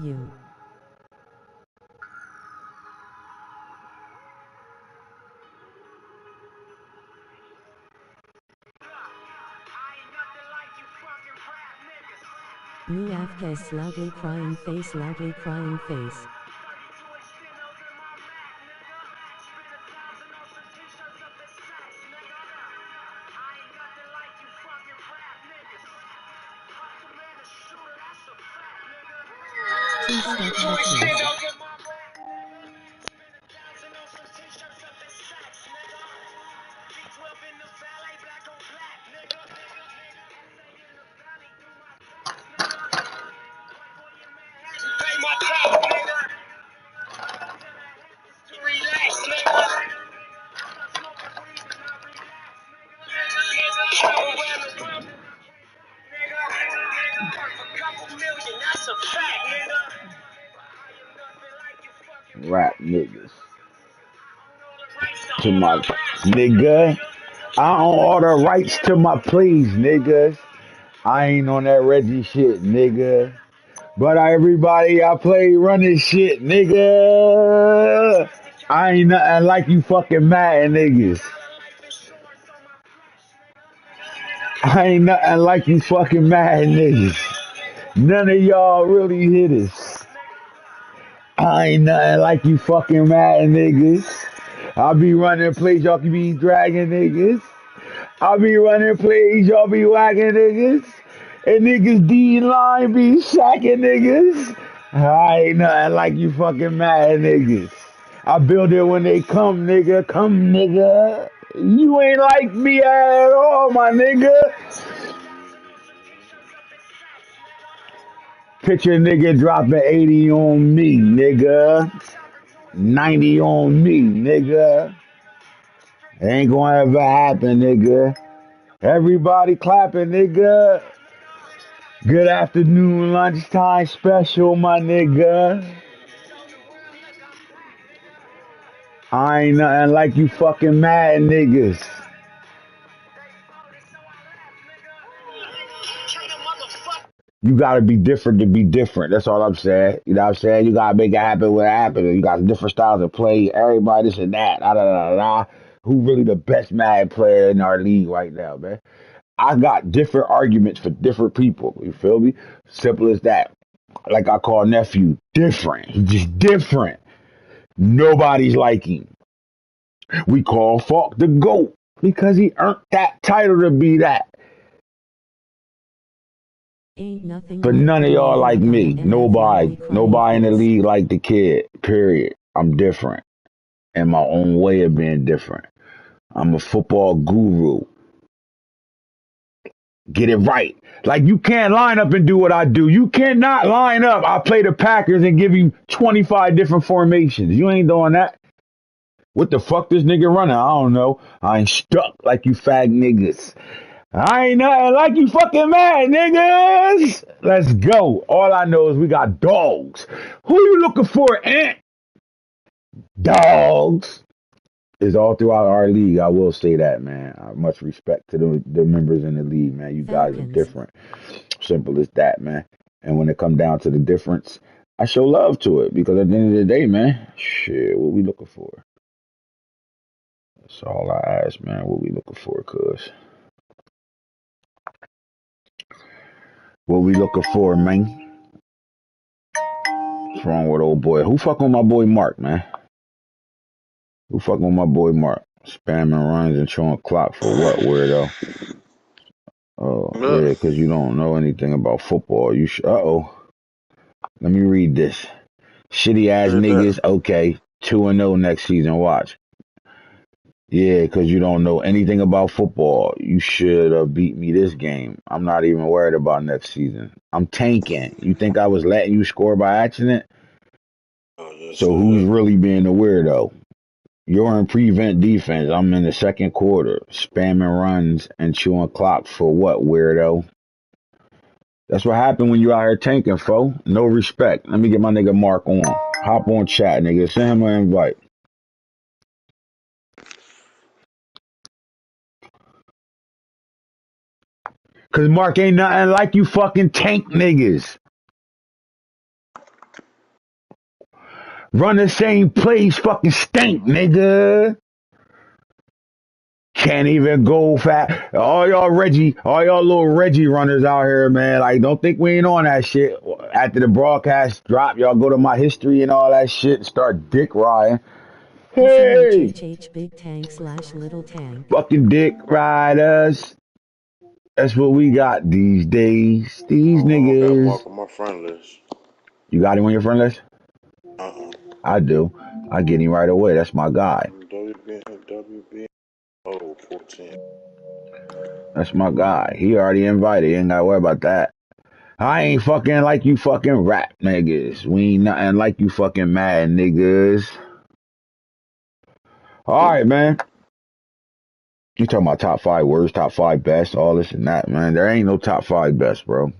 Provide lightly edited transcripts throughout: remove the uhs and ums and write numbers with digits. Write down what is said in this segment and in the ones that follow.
You. New AFK's loudly crying face, loudly crying face. Please stop texting. Rap niggas. To my nigga. I own all the rights to my plays, niggas. I ain't on that Reggie shit, nigga. But everybody I play running shit, nigga. I ain't nothing like you fucking Madden niggas. I ain't nothing like you fucking Madden niggas. None of y'all really hitters. I ain't nothing like you fucking Madden niggas. I be running plays, y'all can be dragging niggas. I be running plays, y'all be whacking niggas. And niggas D-line be sacking niggas. I ain't nothing like you fucking Madden niggas. I build it when they come, nigga. Come, nigga. You ain't like me at all, my nigga. Picture nigga dropping 80 on me, nigga. 90 on me, nigga. Ain't gonna ever happen, nigga. Everybody clapping, nigga. Good afternoon, lunchtime special, my nigga. I ain't nothing like you fucking mad niggas. You gotta be different to be different. That's all I'm saying. You know what I'm saying? You gotta make it happen what happened. You got different styles of play. Everybody this and that. Da, da, da, da. Who really the best mad player in our league right now, man? I got different arguments for different people. You feel me? Simple as that. Like I call nephew different. He's just different. Nobody's like him. We call Falk the GOAT because he earned that title to be that. Ain't nothing But like none of y'all being like up on me. an MF Nobody. loudly crying Nobody in the face. league like the kid. Period. I'm different in my own way of being different. I'm a football guru. Get it right. Like you can't line up and do what I do. You cannot line up. I play the Packers and give you 25 different formations. You ain't doing that. What the fuck this nigga running? I don't know. I ain't stuck like you fag niggas. I ain't nothing like you fucking mad niggas. Let's go. All I know is we got dogs. Who you looking for, Ant? Dogs. It's all throughout our league. I will say that, man. Much respect to the members in the league, man. You guys are Falcons. different. Simple as that, man. And when it come down to the difference, I show love to it because at the end of the day, man, shit, what we looking for? That's all I ask, man. What we looking for, cuz? What we looking for, man? What's wrong with old boy? Who fucking with my boy Mark, man? Who fucking with my boy Mark? Spamming runs and showing clock for what, weirdo? Oh, Look, yeah, because you don't know anything about football. Uh-oh. Let me read this. Shitty ass where's that? niggas, okay. 2-0 next season, watch. Yeah, because you don't know anything about football. You should have beat me this game. I'm not even worried about next season. I'm tanking. You think I was letting you score by accident? Oh, yes, So who's sir. really being the weirdo? You're in prevent defense. I'm in the second quarter, spamming runs and chewing clock for what, weirdo? That's what happened when you out here tanking, fo. No respect. Let me get my nigga Mark on. Hop on chat, nigga. Send him an invite. Cause Mark ain't nothing like you fucking tank niggas. Run the same place, fucking stink, nigga. Can't even go fast. All y'all little Reggie runners out here, man. Like, don't think we ain't on that shit. After the broadcast drop, y'all go to my history and all that shit. Start dick riding. Hey, SMHHH big tank / little tank. fucking dick riders. That's what we got these days. These I don't got niggas. Mark on my friend list. You got him on your friend list? Uh-uh. I do. I get him right away. That's my guy. WB. Oh, 14. That's my guy. He already invited. You ain't gotta worry about that. I ain't fucking like you fucking rap niggas. We ain't nothing like you fucking mad niggas. Alright, man. You talking about top 5 worst, top 5 best, all this and that, man. There ain't no top 5 best, bro.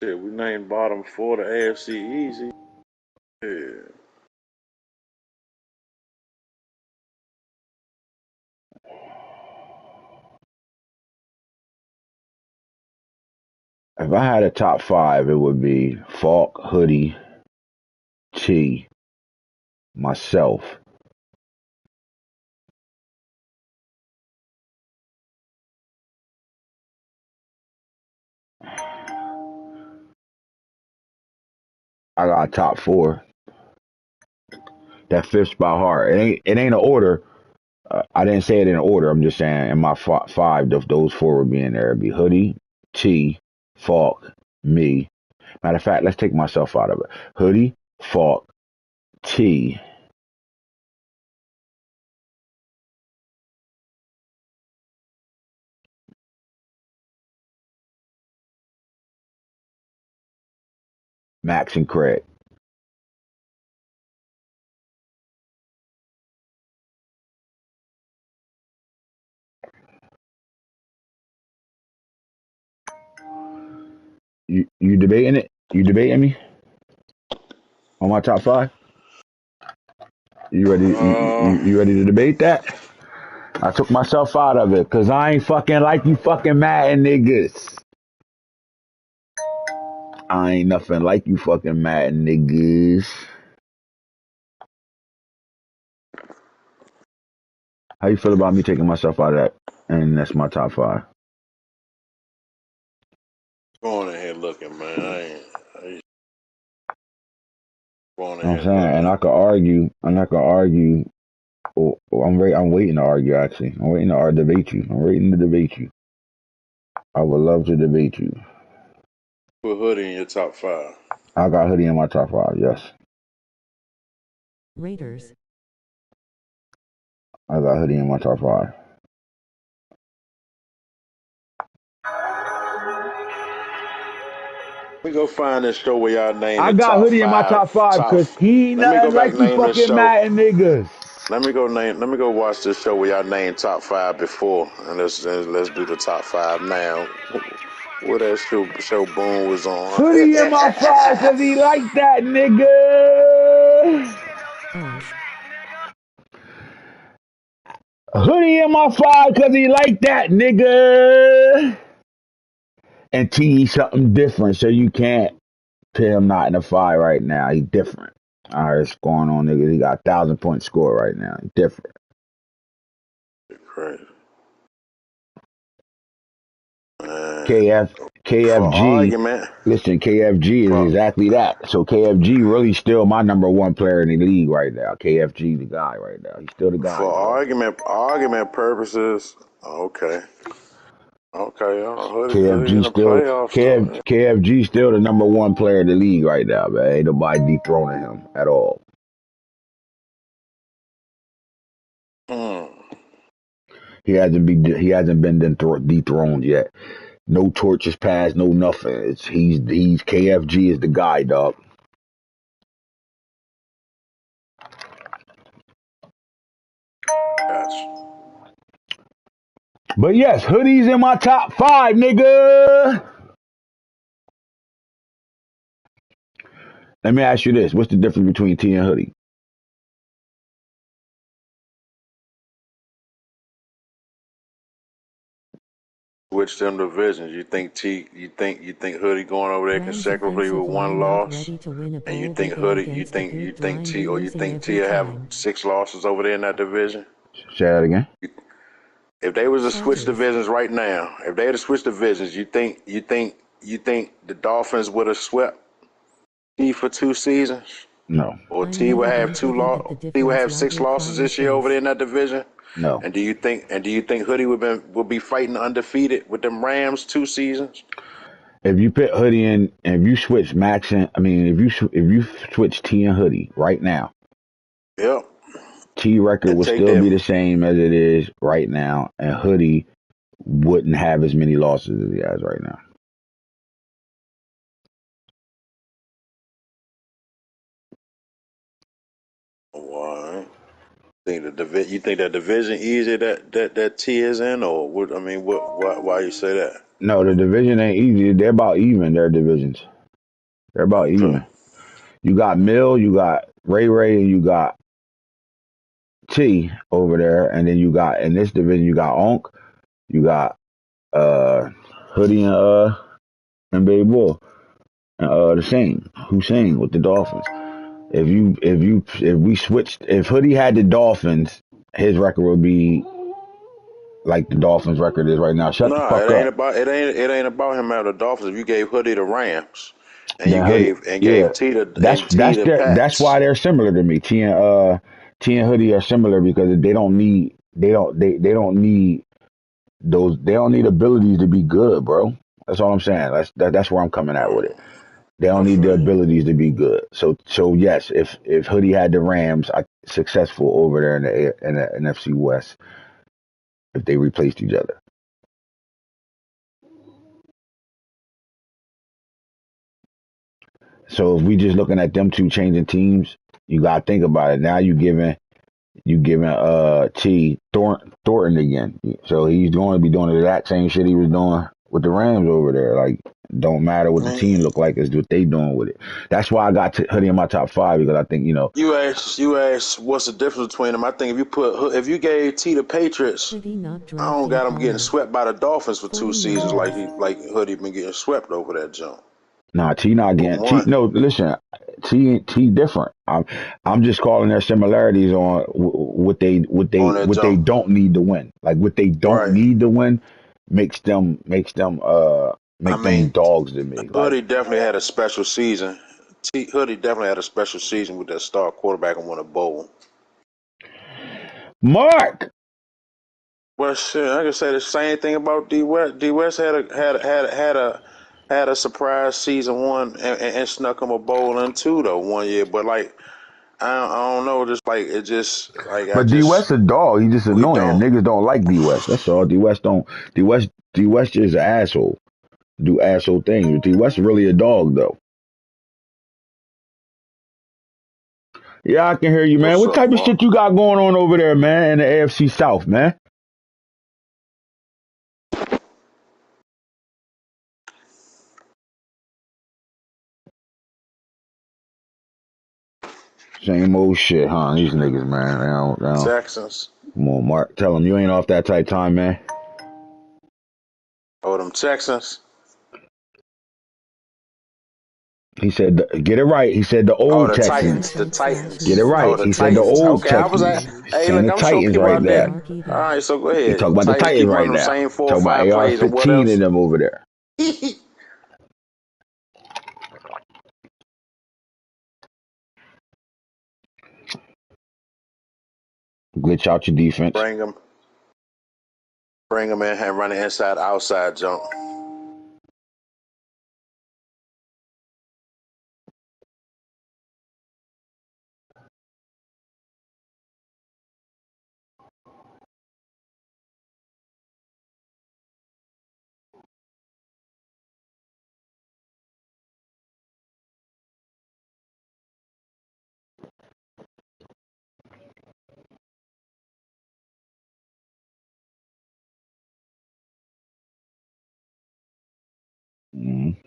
Shit, we named bottom 4 the AFC easy. Yeah. If I had a top 5, it would be Falk, Hoodie, T, myself. I got a top 4. That fifth's by heart. It ain't an order. I didn't say it in order. I'm just saying in my 5, those 4 would be in there. It'd be Hoodie, T, Falk, me. Matter of fact, let's take myself out of it. Hoodie, Falk, T. Max and Craig. You debating it? You debating me on my top 5? You ready? You ready to debate that? I took myself out of it because I ain't fucking like you fucking Madden niggas. I ain't nothing like you fucking Madden niggas. How you feel about me taking myself out of that? And that's my top 5. Going ahead looking, man. I ain't going You know what I'm ahead saying? And looking. I could argue. I'm not gonna argue. I'm waiting to argue. Actually, I'm waiting to debate you. I'm waiting to debate you. I would love to debate you. Put Hoodie in your top 5. I got Hoodie in my top 5. Yes, Raiders. I got Hoodie in my top 5. Let me go find this show where y'all name I the got top Hoodie in my 5. top 5 Top. because he ain't Let me go nothing back like you name this fucking show. Madden niggas. Let me go watch this show where y'all named top 5 before, and let's do the top 5 now. Where that show Boone was on. Hoodie in my 5 because he like that nigga. Us. Hoodie in my 5 because he like that nigga. And T something different, so you can't put him not in the 5 right now. He different. All right, what's going on, nigga? He got 1,000-point score right now. He different. Crazy. Man. KF For KFG. argument, Listen, KFG is for exactly that. So KFG really still my number 1 player in the league right now. KFG the guy right now. He's still the guy, for dog. argument purposes, okay. Okay, Hoodie in KFG the still playoffs though. KFG still the number 1 player in the league right now, man. Ain't nobody dethroning him at all. Mm. He hasn't been dethroned yet. No torches passed, no nothing. He's KFG is the guy, dog. Gotcha. But yes, Hoodie's in my top 5, nigga. Let me ask you this: what's the difference between T and Hoodie? switch them divisions, you think Hoodie going over there Rams consecutively offensive with one line not loss, ready to win a and you bowl. They think go Hoodie, against a good line T, or you losing think every T have time. 6 losses over there in that division? Say that again. If they was to switch Chargers. divisions right now, if they had to switch divisions, you think the Dolphins would have swept T for 2 seasons, No. or I'm T would never have been hoodie with the T would difference. have 6 losses Loudly this year over crying there face. in that division? No. And do you think Hoodie would be fighting undefeated with them Rams 2 seasons? If you put Hoodie in, if you switch Max and, I mean, if you switch T and Hoodie right now, Yep. T record And would take still be them. the same as it is right now, and Hoodie wouldn't have as many losses as he has right now. Why? You think that division easy that T is in, or what? I mean, why you say that? No, the division ain't easy. They're about even. Their divisions. They're about Okay. even. You got Mill, you got Ray, and you got T over there, and then you got in this division you got Onk, you got uh Hoodie and Baby Bull and the same Hussein with the Dolphins. If we switched, if Hoodie had the Dolphins, his record would be like the Dolphins record is right now. Shut the No, fuck up. it ain't about him out of the Dolphins. If you gave Hoodie the Rams, and you Then Hoodie, yeah, gave T the that's Pats. why they're similar to me. T and Hoodie are similar because they don't need those, they don't need abilities to be good, bro. That's all I'm saying. That's where I'm coming at with it. They don't I need the feel you. abilities to be good. So yes, if Hoodie had the Rams, successful over there in the NFC West if they replaced each other. So if we just looking at them two changing teams, you gotta think about it. Now you giving T Thornton again. So he's going to be doing the exact same shit he was doing with the Rams over there. Like, don't matter what the Man, team look like, it's what they doing with it. That's why I got Hoodie in my top five because I think you asked what's the difference between them. I think if you gave T the Patriots, Hoodie not I don't drafting got him getting corner. swept by the Dolphins for 2 seasons 49ers. like Hoodie been getting swept over that jump. nah, T not For getting T. one, No, listen, T different. I'm just calling their similarities on on that what they jump, don't need to win. Like what they don't right? need to win I make them mean, dogs to me. Like Hoodie definitely had a special season. Hoodie definitely had a special season with that star quarterback and won a bowl. Mark. Well, shit, I can say the same thing about D West. D West had a surprise season 1 and snuck him a bowl in 2 though 1 year. But like I don't know, just like it just like I But D just West a dog. He just we annoying. don't. Niggas don't like D West. That's all. D West don't. D West just an asshole. Do asshole things. D West really a dog though. Yeah, I can hear you, man. What's What up, type of Mark? shit you got going on over there, man? In the AFC South, man. Same old shit, huh? These niggas, man. They don't. Texans. Come on, Mark. Tell them you ain't off that type time, man. Oh, them Texans. He said, get it right. He said the Oh, old the Texans. Titans. The Accent slash Get it Titans. New Oh, right. the York He said the Giants. Titans. old Okay, I was like, Texans. Marky. He's hey, saying look, the I'm sure Titans people right out there. there. Marky All who? right, so go He ahead. talk about the Titans Titans keep right running them now. same four or Talk about five plays and what AR-15 and else? them over there. Glitch out your defense. bring them, bring them in and run the inside outside jump. Mm.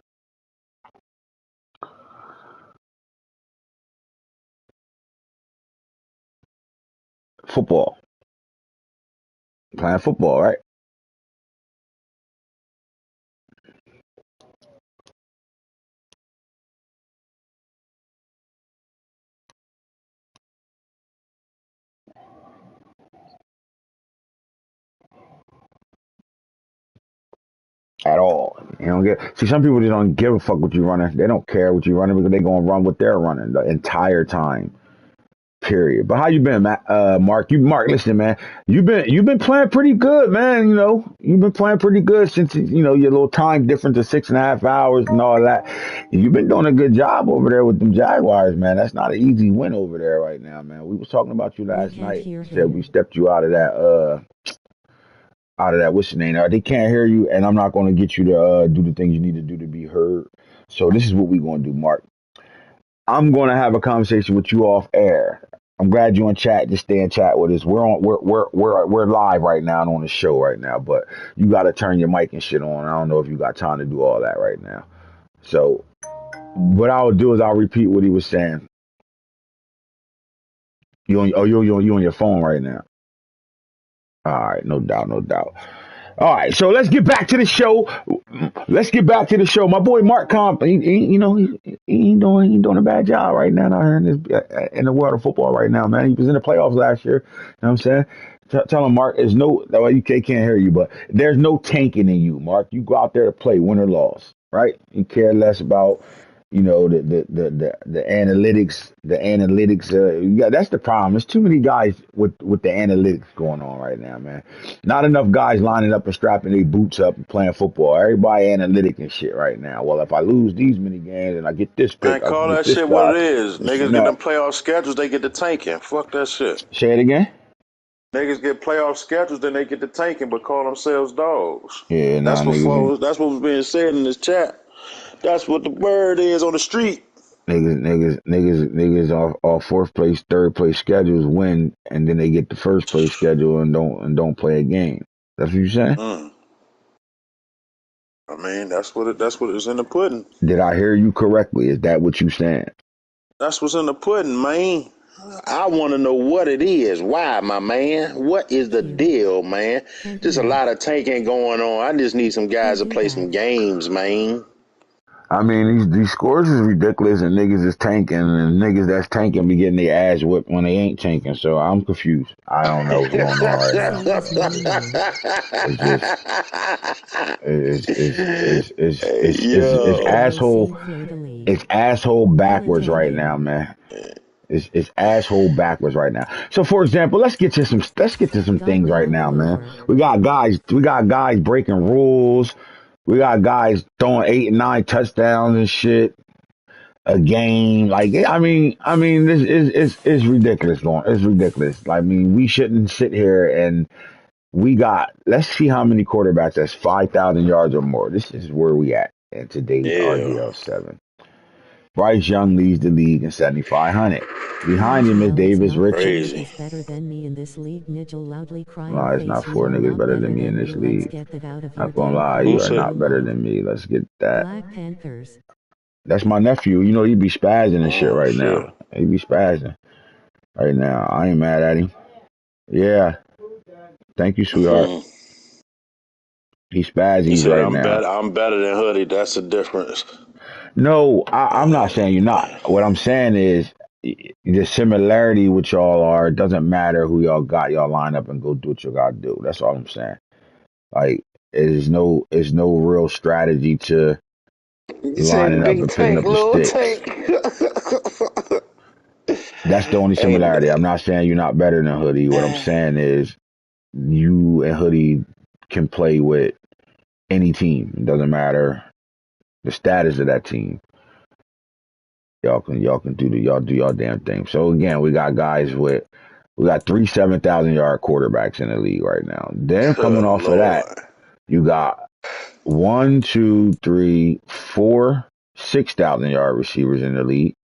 Football. Playing football, right? at all. You don't see some people just don't give a fuck what you running. They don't care what you running because they gonna run what they're running the entire time. Period. But how you been, Mark? Mark, listen, man. You've been playing pretty good, man. You know, you've been playing pretty good since your little time difference of 6.5 hours and all that. You've been doing a good job over there with them Jaguars, man. That's not an easy win over there right now, man. We was talking about you We last can't night. hear Said we him. stepped you out of that what's your name? They can't hear you, and I'm not going to get you to do the things you need to do to be heard. So this is what we're going to do, Mark. I'm going to have a conversation with you off air. I'm glad you're in chat. Just stay in chat with us. We're live right now and on the show right now, but you got to turn your mic and shit on. I don't know if you got time to do all that right now. So what I'll do is I'll repeat what he was saying. You on your phone right now. All right, no doubt, no doubt. All right, so let's get back to the show. My boy Mark Comp, he ain't doing a bad job right now out here in the world of football right now, man. He was in the playoffs last year. You know what I'm saying? Tell him, Mark, there's no, well, UK can't hear you, but there's no tanking in you, Mark. You go out there to play, win or loss, right? You care less about the analytics, that's the problem. There's too many guys with the analytics going on right now, man. Not enough guys lining up and strapping their boots up and playing football. Everybody analytic and shit right now. Well, if I lose these many games and I get this Man, pick, I can call get that this shit what guy. it is. This Niggas and get them that. playoff schedules, they get the tanking. Fuck that shit. Say it again. Niggas get playoff schedules, then they get the tanking, but call themselves dogs. Yeah, nah, That's what niggas, that's what was being said in this chat. That's what the word is on the street. niggas off fourth place, third place schedules win, and then they get the first place schedule and don't play a game. That's what you saying? Mm. I mean, that's what is in the pudding. Did I hear you correctly? Is that what you saying? That's what's in the pudding, man. I want to know what it is. Why, my man? What is the Q. deal, man? Can't Just a hear. lot of tanking going on. I just need some guys Can't to hear play some that. games, man. I mean, these scores is ridiculous, and niggas is tanking, and niggas that's tanking be getting their ass whipped when they ain't tanking. So I'm confused. I don't know what's going on right now. Same as me and you. It's just Hey, it's yo. No asshole same fleur de lis. it's asshole Well backwards right intended. now, man. It's asshole backwards right now. So for example, let's get to some God things right now now, or man. over. We got guys breaking rules. We got guys throwing 8 and 9 touchdowns and shit a game. Like, this is ridiculous, Lauren. It's ridiculous. I mean, we shouldn't sit here and let's see how many quarterbacks that's 5,000 yards or more. This is where we at in today's Yeah. RDL7. Bryce Young leads the league in 7,500. Behind him is Meanwhile, it's Davis not four Richards. Crazy. niggas better than me in this league. Nigel loudly crying No, it's not face. We four are niggas not better better than me in than this me. Let's league. get that out of your Not gonna damn lie, Who you are cranium, said? not better Bumo. than me. Let's get that. Black Panthers. That's my nephew. You know, he be spazzing and shit Oh, right shit. now. He be spazzing right now. I ain't mad at him. Yeah. Thank you, sweetheart. Hmm. He He spazzies said, right now. I'm better than Hoodie. That's the difference. No, I'm not saying you're not. What I'm saying is the similarity with y'all are, it doesn't matter who y'all got. Y'all line up and go do what you gotta do. That's all I'm saying. Like, there's no real strategy to You lining said up big and picking tank, up the little sticks. tank. That's the only Hey, similarity. I'm not saying you're not better than Hoodie. What I'm saying is you and Hoodie can play with any team. It doesn't matter the status of that team. Y'all can do y'all damn thing. So again, we got 3 7,000 yard quarterbacks in the league right now. Then coming good off of that, Lord. you got one, two, three, four, 6,000 yard receivers in the league.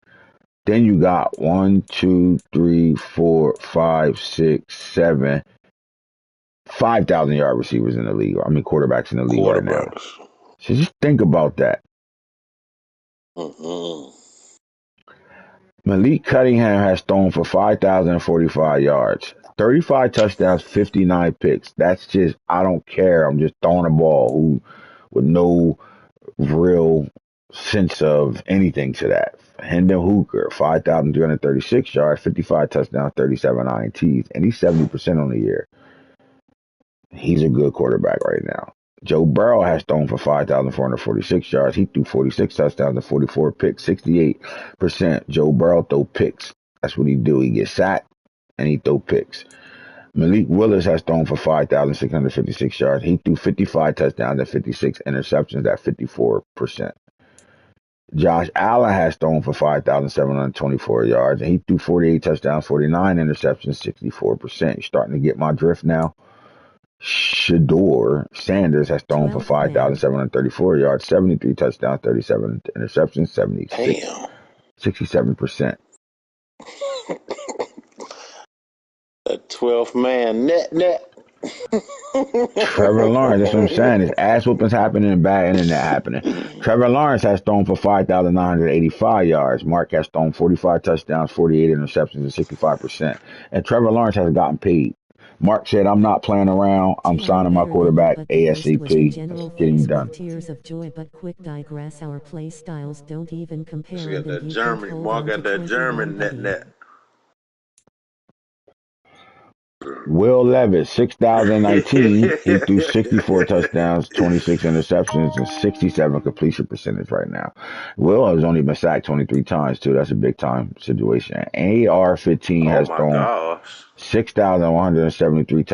Then you got one, two, three, four, five, six, seven, 5,000 yard receivers in the league. I mean, quarterbacks in the league right now. Quarterbacks. So just think about that. Mm-hmm. Malik Cunningham has thrown for 5,045 yards, 35 touchdowns, 59 picks. That's just, I don't care. I'm just throwing a ball with no real sense of anything to that. Hendon Hooker, 5,336 yards, 55 touchdowns, 37 INTs, and he's 70% on the year. He's a good quarterback right now. Joe Burrow has thrown for 5,446 yards. He threw 46 touchdowns and 44 picks, 68%. Joe Burrow throw picks. That's what he do. He gets sacked and he throw picks. Malik Willis has thrown for 5,656 yards. He threw 55 touchdowns and 56 interceptions at 54%. Josh Allen has thrown for 5,724 yards, and he threw 48 touchdowns, 49 interceptions, 64%. You're starting to get my drift now. Shador Sanders has thrown for 5,734 yards, 73 touchdowns, 37 interceptions, 67%. A 12th man net. Trevor Lawrence, that's what I'm saying. His ass whoopings happening and bad internet happening. Trevor Lawrence has thrown for 5,985 yards. Mark has thrown 45 touchdowns, 48 interceptions, and 65%. And Trevor Lawrence has gotten paid. Mark said, I'm not playing around. I'm signing my quarterback ASAP. Let's get him done. Tears of joy, but quick digress. Our play styles don't even compare. She got that German. Mark got that German net. Will Levis, 6,019. He threw 64 touchdowns, 26 interceptions, and 67 completion percentage right now. Will has only been sacked 23 times, too. That's a big time situation. AR-15 has thrown 6,173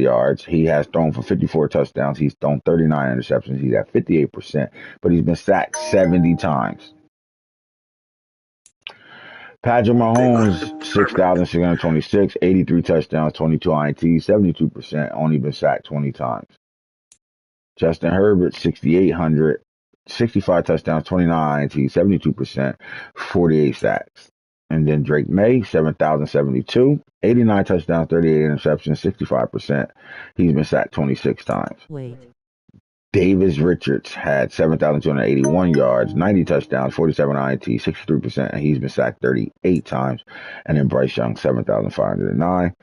yards. He has thrown for 54 touchdowns. He's thrown 39 interceptions. He's at 58%, but he's been sacked 70 times. Patrick Mahomes, 6,626, 83 touchdowns, 22 INTs, 72%, only been sacked 20 times. Justin Herbert, 6,800, 65 touchdowns, 29 INTs, 72%, 48 sacks. And then Drake May, 7,072, 89 touchdowns, 38 interceptions, 65%. He's been sacked 26 times. Davis Richards had 7,281 yards, 90 touchdowns, 47 INT, 63%, and he's been sacked 38 times. And then Bryce Young, 7,509,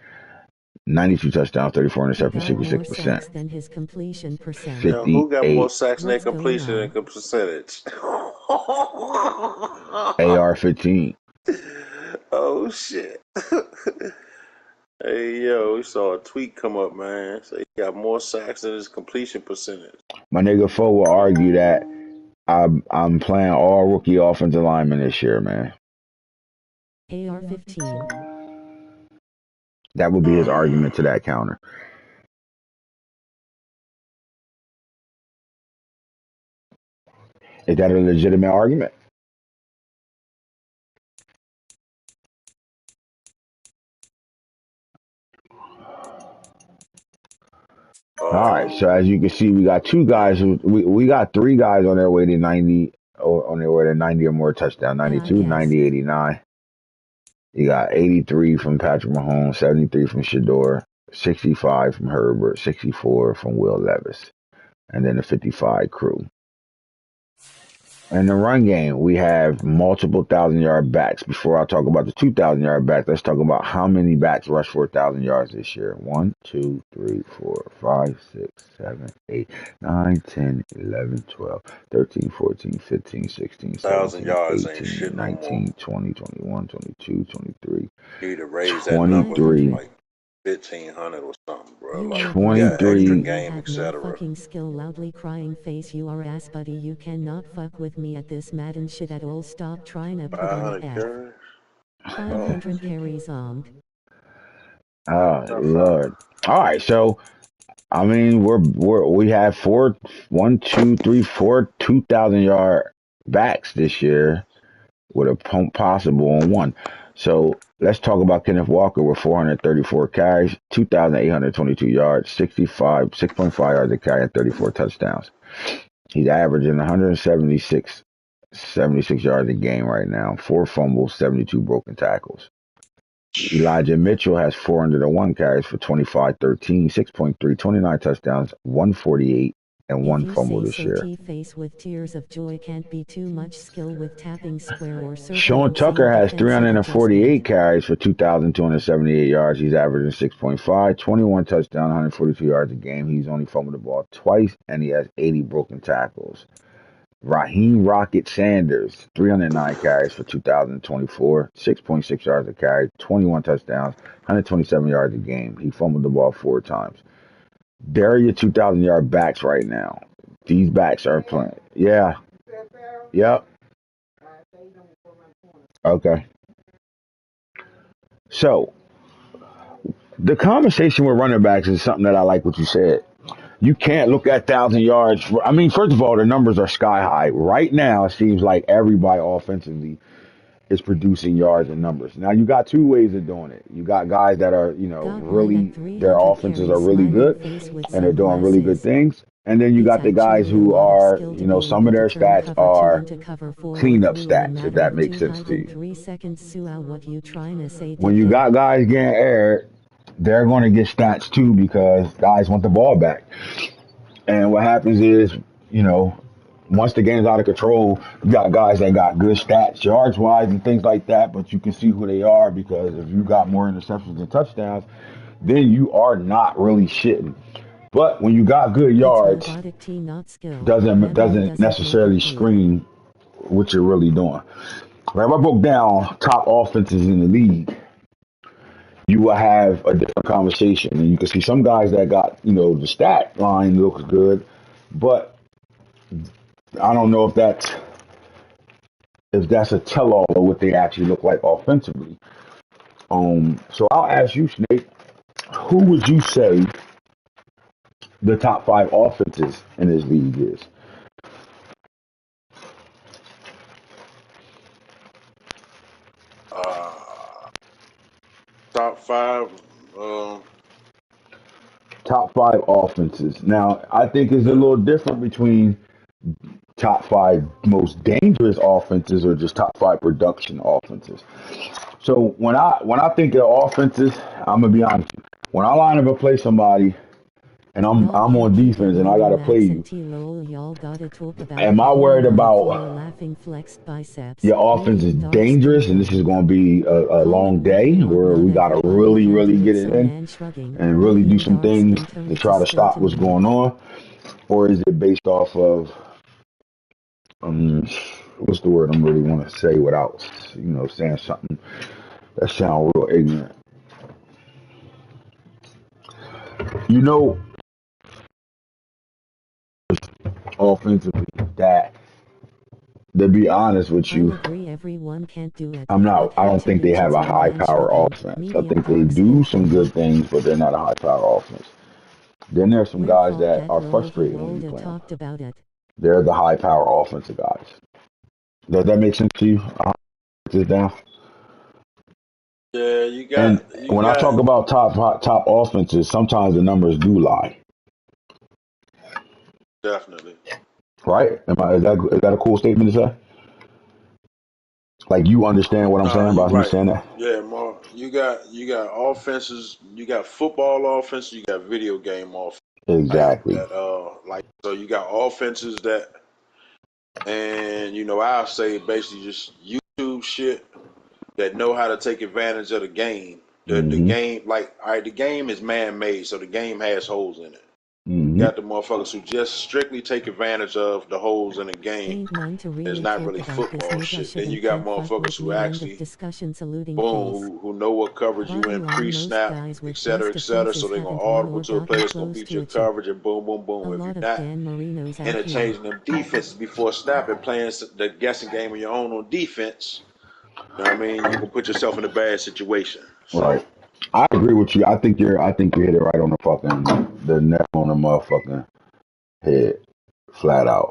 92 touchdowns, 34 interceptions, 66%. Than his completion percentage. Who got more sacks than completion percentage? AR-15. Oh, shit. Hey, yo, we saw a tweet come up, man. So he got more sacks than his completion percentage. My nigga Fo will argue that I'm playing all rookie offensive linemen this year, man. AR-15. That would be his argument to that counter. Is that a legitimate argument? All right, so as you can see, we got two guys we got three guys on their way to 90 or on their way to 90 or more touchdown, 92, 90, 89. You got 83 from Patrick Mahomes, 73 from Shador, 65 from Herbert, 64 from Will Levis, and then the 55 crew. In the run game, we have multiple 1,000-yard backs. Before I talk about the 2,000-yard back, let's talk about how many backs rushed for 1,000 yards this year. 1, 2, 3, 4, 5, 6, 7, 8, 9, 10, 11, 12, 13, 14, 15, 16, 17, 18, 19, 20, 21, 22, 23, 23. Like 1,500 or something, bro. Like 23 game, etc. Fucking skill, loudly crying face. You are ass, buddy. You cannot fuck with me at this Madden shit at all. Stop trying to put on F. 500 carries on. Oh Lord! All right, so I mean we have 2,000-yard backs this year with a possible on one. So let's talk about Kenneth Walker with 434 carries, 2,822 yards, 6.5 yards a carry, and 34 touchdowns. He's averaging 176 yards a game right now, 4 fumbles, 72 broken tackles. Elijah Mitchell has 401 carries for 25-13, 6.3, 29 touchdowns, 148, and 1 fumble this year. Face with tears of joy can't be too much skill with tapping square or circle. Sean Tucker has 348 carries for 2,278 yards. He's averaging 6.5, 21 touchdowns, 142 yards a game. He's only fumbled the ball twice, and he has 80 broken tackles. Raheem Rocket Sanders, 309 carries for 2,024, 6.6 yards a carry, 21 touchdowns, 127 yards a game. He fumbled the ball 4 times. They're your 2,000-yard backs right now. These backs are playing. Yeah. Yep. Okay. So the conversation with running backs is something that I like what you said. You can't look at 1,000 yards. I mean, first of all, the numbers are sky high. Right now, it seems like everybody offensively is producing yards and numbers. Now, you got two ways of doing it. You got guys that are, Got one at really, their 300 offenses are carries, really smiling good face with and they're doing really good sunglasses. things. And then you It's got the guys actually a who lot of are, skill to be some able of to their turn stats cover 2 are into cover 4 or cleanup 3 in a stats, if matter that of makes sense to you. 203 seconds. Sue, what you trying to say to When you kid? got guys getting aired, they're going to get stats too because guys want the ball back. And what happens is, you know, once the game's out of control, you got guys that got good stats, yards wise and things like that, but you can see who they are because if you got more interceptions than touchdowns, then you are not really shitting. But when you got good It's yards, robotic T, not skill. Memory doesn't doesn't make it necessarily clear. scream what you're really doing. Right, if I broke down top offenses in the league, you will have a different conversation, and you can see some guys that got, the stat line looks good, but I don't know if that's a tell-all of what they actually look like offensively. So I'll ask you, Snake, who would you say the top five offenses in this league is? Uh, top five. Uh, Top five offenses. Now, I think it's a yeah. little different between top five most dangerous offenses or just top five production offenses. So when I think of offenses, I'm gonna be honest. When I line up and play somebody, and Y'all I'm can't on keep it defense, and I low, gotta play Max and you, T lol. Y'all gotta talk about am it. I Only worried one caller about laughing flexed biceps. your offense is Medium dark skin dangerous and this is tone. going to be a Call it long what you day want, where not we got to everybody really, can really do it. get it So in man shrugging. and really do Medium some dark things skin tone, to it's a try to skill stop to what's me. going on? Or is it based off of, what's the word I'm really want to say without, saying something that sounds real ignorant? You know, offensively, that, to be honest with I'll you, agree everyone can't do it, but I had don't to think they reach have it. a So high man power shrugging. offense. I Medium think they dark do skin some tone. good things, but they're not a high power offense. Then there's some Where guys fought that that are lol, he frustrating when rolled you or play them. talked about it. They're the high power offensive guys. Does that make sense to you? I'll write this down. Yeah, And you when I got talk about top offenses, sometimes the numbers do lie, definitely. right? Is that a cool statement to say? Like you understand what I'm Nah, saying you by me right. saying that? Yeah, more. You got offenses. You got football offenses. You got video game offense. Exactly. So you got offenses that, and I'll say basically just YouTube shit that know how to take advantage of the game. The Mm-hmm. game, like, all right, the game is man made, so the game has holes in it. Mm-hmm. Got the motherfuckers who just strictly take advantage of the holes in the game. Ain't none to It's really not talk really about this. football Nigga shit. Then you shouldn't got can't fuck motherfuckers with who me. End of actually, discussion. Saluting face. boom, who know what coverage you Bottom in line, most pre-snap, guys et with cetera, best et cetera. So defenses they're gonna haven't won audible or to a player gotten that's gonna close beat to your a chip. coverage, and boom, boom, A boom. If you're lot of not Dan Marino's out here. interchanging them defenses before snap and playing the guessing game on your own on defense, you know what I mean? You're gonna put yourself in a bad situation. Right. So I agree with you. I think you hit it right on the neck on the motherfucking head, flat out.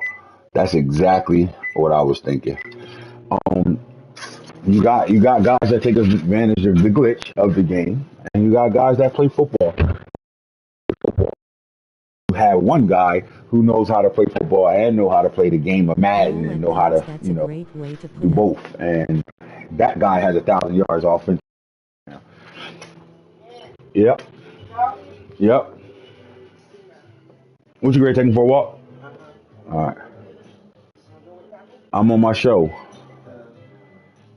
That's exactly what I was thinking. Um, you got guys that take advantage of the glitch of the game, and you got guys that play football. You have one guy who knows how to play football and know how to play the game of Madden Lol and at know how bats. to, That's a great way to do put it. both. And that guy has 1,000 yards offense. Yep, yep. What you great taking for a walk? All right. I'm on my show.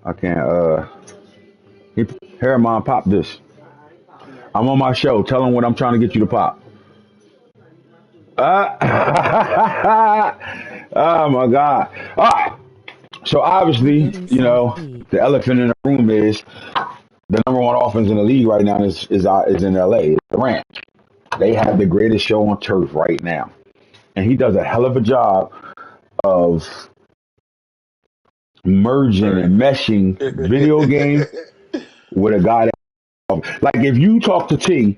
I can't. Here, mom, pop this. I'm on my show. Tell him what I'm trying to get you to pop. Uh, oh my God. All right. So We obviously, getting South Beat. the elephant in the room is the number one offense in the league right now is in LA. It's the Rams. They have the greatest show on turf right now, and he does a hell of a job of merging and meshing video game with a guy that, like, if you talk to T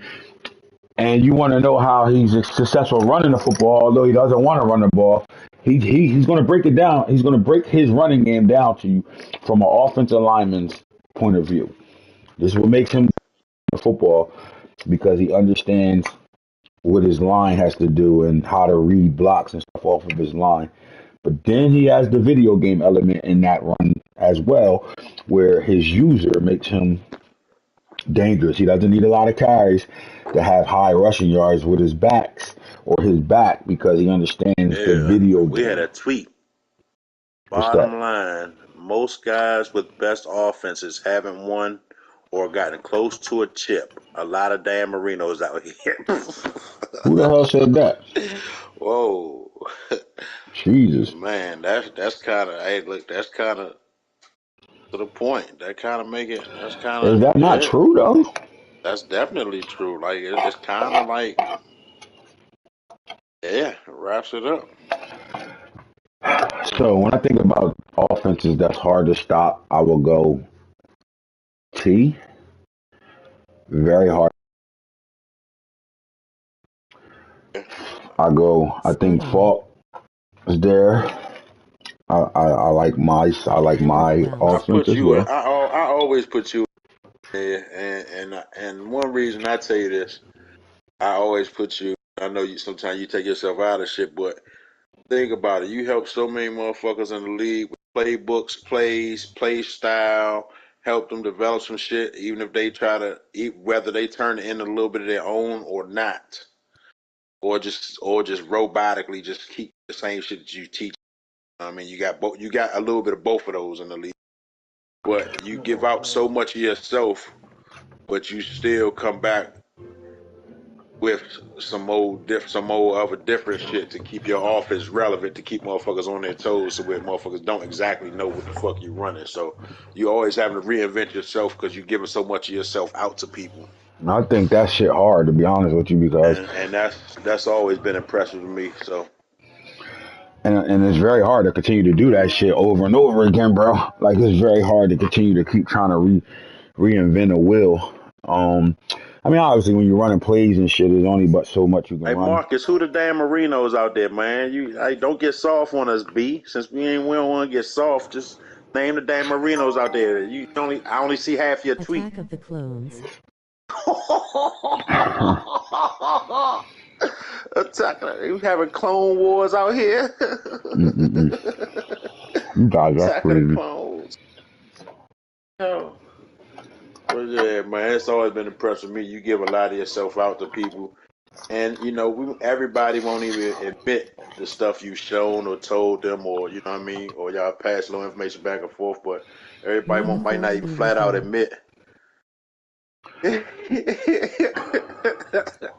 and you want to know how he's successful running the football, although he doesn't want to run the ball, he's going to break it down. He's going to break his running game down to you from an offensive lineman's point of view. This is what makes him the football, because he understands what his line has to do and how to read blocks and stuff off of his line. But then he has the video game element in that run as well, where his user makes him dangerous. He doesn't need a lot of carries to have high rushing yards with his backs or his back, because he understands the video game. We had a tweet. What's Bottom that? line, most guys with best offenses haven't won or gotten close to a chip. A lot of Dan Marinos out here. Who the hell said that? Whoa. Jesus. Man, that's kind of, hey, look, that's kind of to the point. That kind of make it, that's kind Is of, that not yeah, true though? that's definitely true. Like, it's kind of like, yeah, it wraps it up. So when I think about offenses that's hard to stop, I will go T. Very hard. I think Falk is there. I like my I offense put as you in, well. I always put you in there, and one reason I tell you this, I always put you. I know you sometimes you take yourself out of shit, but think about it. You help so many motherfuckers in the league with playbooks, plays, play style. Help them develop some shit, even if they try to, whether they turn it into a little bit of their own or not, or just robotically just keep the same shit that you teach. I mean, you got both. You got a little bit of both of those in the league, but you give out so much of yourself, but you still come back with some more of a different shit to keep your offense relevant, to keep motherfuckers on their toes, so where motherfuckers don't exactly know what the fuck you running. So you always having to reinvent yourself because you giving so much of yourself out to people. And I think that shit hard, to be honest with you, because And that's always been impressive to me. So and it's very hard to continue to do that shit over and over again, bro. Like, it's very hard to continue to keep trying to reinvent a wheel. I mean, obviously, when you're running plays and shit, there's only but so much you can hey run. Marcus, who the damn Marinos out there, man? Don't get soft on us, B. Since we don't want to get soft, just name the damn Marinos out there. I only see half your tweet. Attack of the Clones. Attack! We having clone wars out here. You guys are Attack of the crazy. clones. Oh. But yeah, man, it's always been impressed with me. You give a lot of yourself out to people, and you know, everybody won't even admit the stuff you've shown or told them, or you know what I mean, or y'all pass little information back and forth. But everybody May the might not force even be flat with out you. admit. I'll tell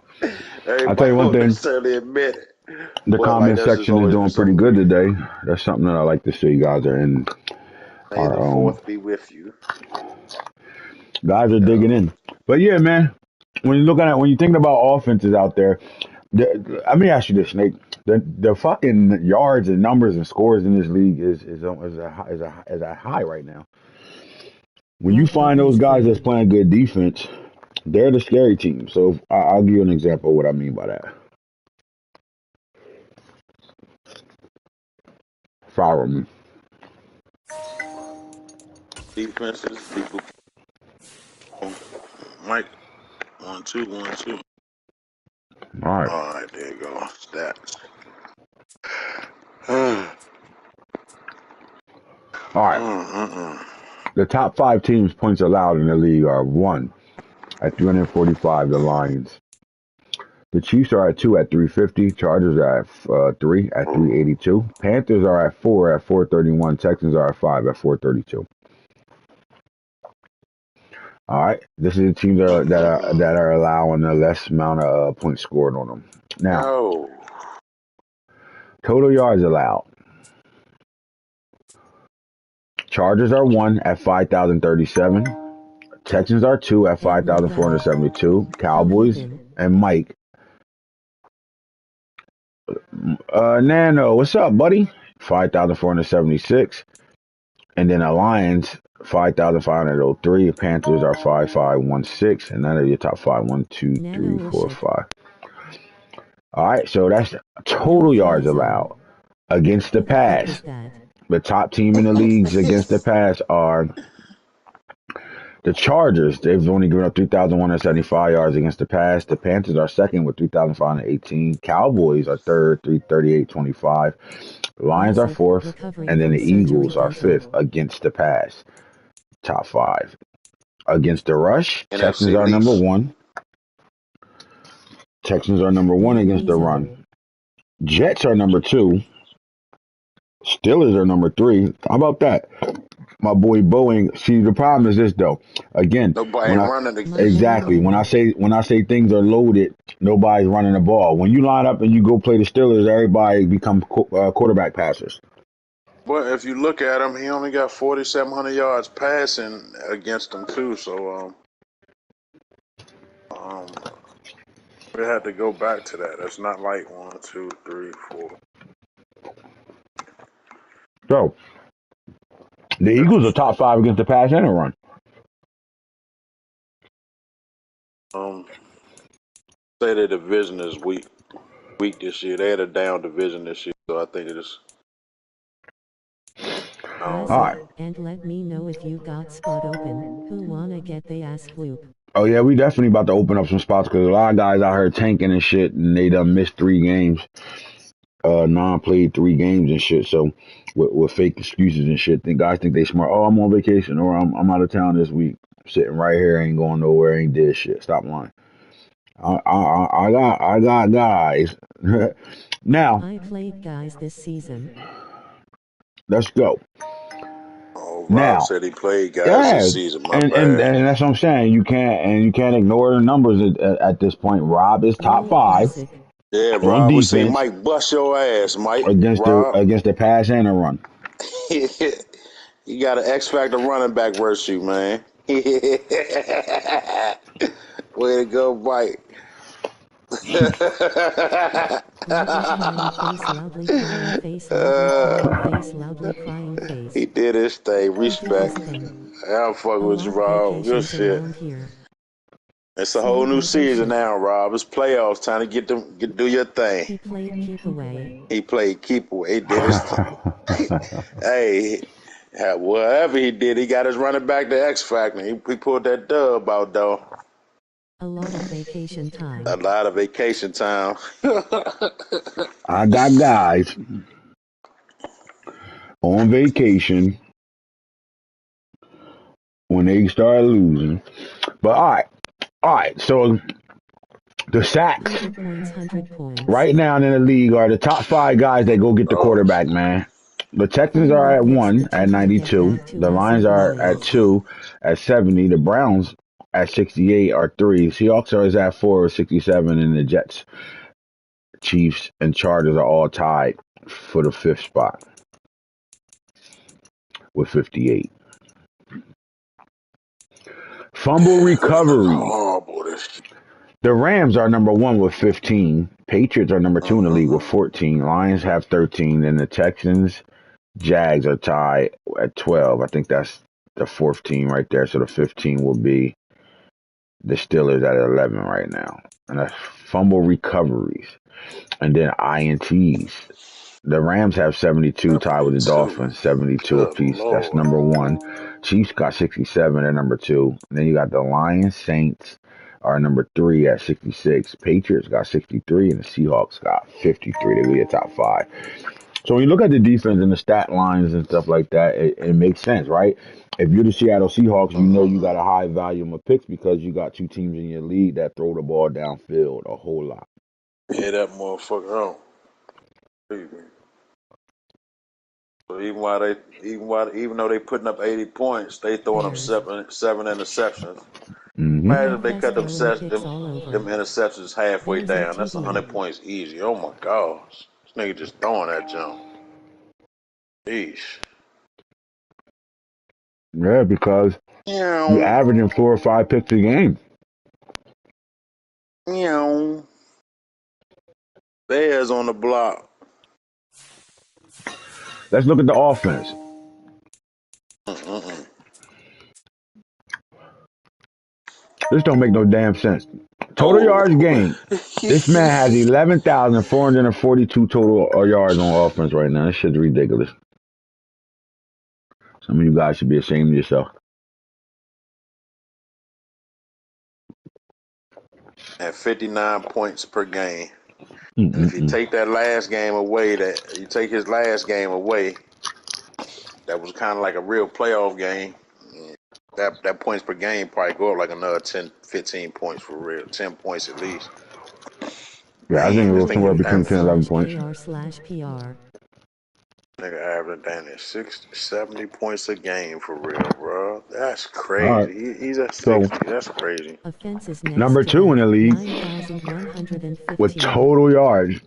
Everybody you one won't thing. necessarily admit it, The but like comment that's just section is always been doing pretty something good with me. today. That's something that I like to see. You guys are in May our the fourth be with you. guys are Yeah. digging in. But yeah, man, when you think about offenses out there, let me ask you this, Snake. The fucking yards and numbers and scores in this league is a high right now. When you Black find Bucket those is guys that's clean. playing good defense, they're the scary team. So I'll give you an example of what I mean by that. Follow me. Defenses, people. Mike, 1 2 1 2. All right. All right, there you go. Stats. mm, All right. mm. The top five teams points allowed in the league are one at 345, the Lions. The Chiefs are at 2 at 350. Chargers are at 3 at 382. Panthers are at 4 at 431. Texans are at 5 at 432. All right, this is the teams that are allowing the less amount of points scored on them. Now, Oh. total yards allowed. Chargers are 1 at 5,037. Texans are 2 at Ed Murdoch. 5,472. Hulk Cowboys Hogan. and Mike Nano, what's up, buddy? 5,476. And then the Lions, 5,503. Panthers are 5,516. And none of your top five. 1, 2, 3, 4, 5. All right, so that's total yards allowed against the Who the fuck pass. is that? The top team in the leagues against the pass are the Chargers. They've only given up 3,175 yards against the pass. The Panthers are second with 3,518. Cowboys are third, 338.25. The Lions are Listen, fourth, recovering and then from the surgery Eagles are dental. fifth against the pass. Top five. Against the rush, Texans NFC are number least. one. Texans are number one Liam against the Neeson. run. Jets are number two. Steelers are number three. How about that? My boy Boeing. See, the problem is this though. Again, Nobody when I running the My man exactly Lenny. when I say things are loaded, nobody's running the ball. When you line up and you go play the Steelers, everybody become quarterback passers. But if you look at him, he only got 4,700 yards passing against them too. So we had to go back to that. That's not like 1, 2, 3, 4. So the Eagles are top five against the pass and the run. Say the division is weak this year. They had a down division this year, so I think it is. I don't Bless All it, right. know. and let me know if you got spot open. Who wanna get the ass whoop? Oh yeah, we definitely about to open up some spots because a lot of guys out here tanking and shit, and they done missed 3 games. Non-played 3 games and shit. So with fake excuses and shit, guys think they smart. Oh, I'm on vacation or I'm out of town this week. I'm sitting right here, ain't going nowhere, ain't did shit. Stop lying. I got guys. Now I played guys this season. let's go. Oh, Rob Now, said he played guys yeah, this season. My and bad. that's what I'm saying. You can't ignore the numbers at this point. Rob is top Lol five classic. Yeah, on Rob would say, defense Mike, bust your ass, Mike. against the Rob. against the pass and the run. You got an X Factor running back versus you, man. Way to go, Mike. Loudly crying face, loudly crying face, loudly crying face, loudly crying He face. did his thing. He did his Respect. thing. I'm fucking A with you, lot of Rob. Good vacations shit. around here. It's a whole new Sneaky season shit. now, Rob. It's playoffs. Time to do your thing. He played keep away. He played keep away. He did his. Hey, whatever he did, he got his running back to X Factor. He pulled that dub out though. A lot of vacation A time. lot of vacation time. I got guys on vacation when they start losing. But all right. So the sacks 100 points, 100 points. right now in the league are the top five guys that go get the Oh, quarterback, man. The Texans are Finally at fixed the one at ticker. Get 92. back to The us Lions are at employees. two at 70. The Browns at 68 are three. Seahawks are at four with 67, and the Jets, Chiefs, and Chargers are all tied for the fifth spot with 58. Fumble recovery. horrible this. The Rams are number one with 15. Patriots are number two in the league with 14. Lions have 13. And the Texans, Jags are tied at 12. I think that's the fourth team right there. So the 15 will be the Steelers at 11 right now. And that's fumble recoveries. And then INTs. The Rams have 72, tied with the 72. Dolphins, 72 Good apiece. That's Lord. number one. Chiefs got 67 at number two. And then you got the Lions, Saints are number three at 66. Patriots got 63, and the Seahawks got 53. They be the top five. So when you look at the defense and the stat lines and stuff like that, it makes sense, right? If you're the Seattle Seahawks, you know you got a high volume of picks because you got two teams in your league that throw the ball downfield a whole lot. Yeah, that motherfucker on. So even though they putting up 80 points, they throwing up Bears. seven interceptions. Mm-hmm. Imagine if they DFS cut throwing picks all them over. interceptions halfway Bears down. That's OTD. 100 points easy. Oh my gosh, this nigga just throwing that jump. Yeesh. Yeah, because you Meow, averaging 4 or 5 picks a game. meow. Bears on the block. Let's look at the offense. This don't make no damn sense. Total yards gained. This man has 11,442 total yards on offense right now. This shit's ridiculous. Some of you guys should be ashamed of yourself. At 59 points per game. Mm-mm-mm. And if you take that last game away, you take his last game away, that was kind of like a real playoff game. That points per game probably go up like another 10, 15 points for real. 10 points at least. Yeah, I think it was somewhere between 10 and 11 points. AR/PR. Nigga averaging down at 60, 70 points a game for real, bro. That's crazy. Right. He's at 60. That's crazy. Offenses next Number 2 in the league 9,115. with total yards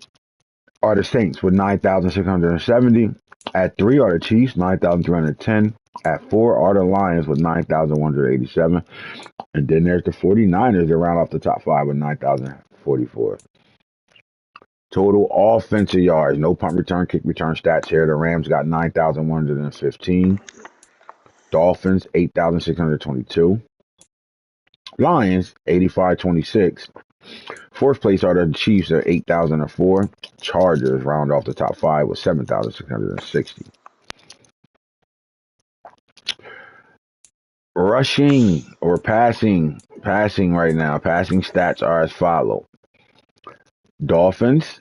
are the Saints with 9,670. At 3 are the Chiefs, 9,310. At 4 are the Lions with 9,187. And then there's the 49ers that round off the top 5 with 9,044. Total offensive yards, no punt return, kick return stats here. The Rams got 9,115. Dolphins, 8,622. Lions, 8,526. Fourth place are the Chiefs at 8,004. Chargers round off the top 5 with 7,660. Rushing or passing right now. Passing stats are as follow. Dolphins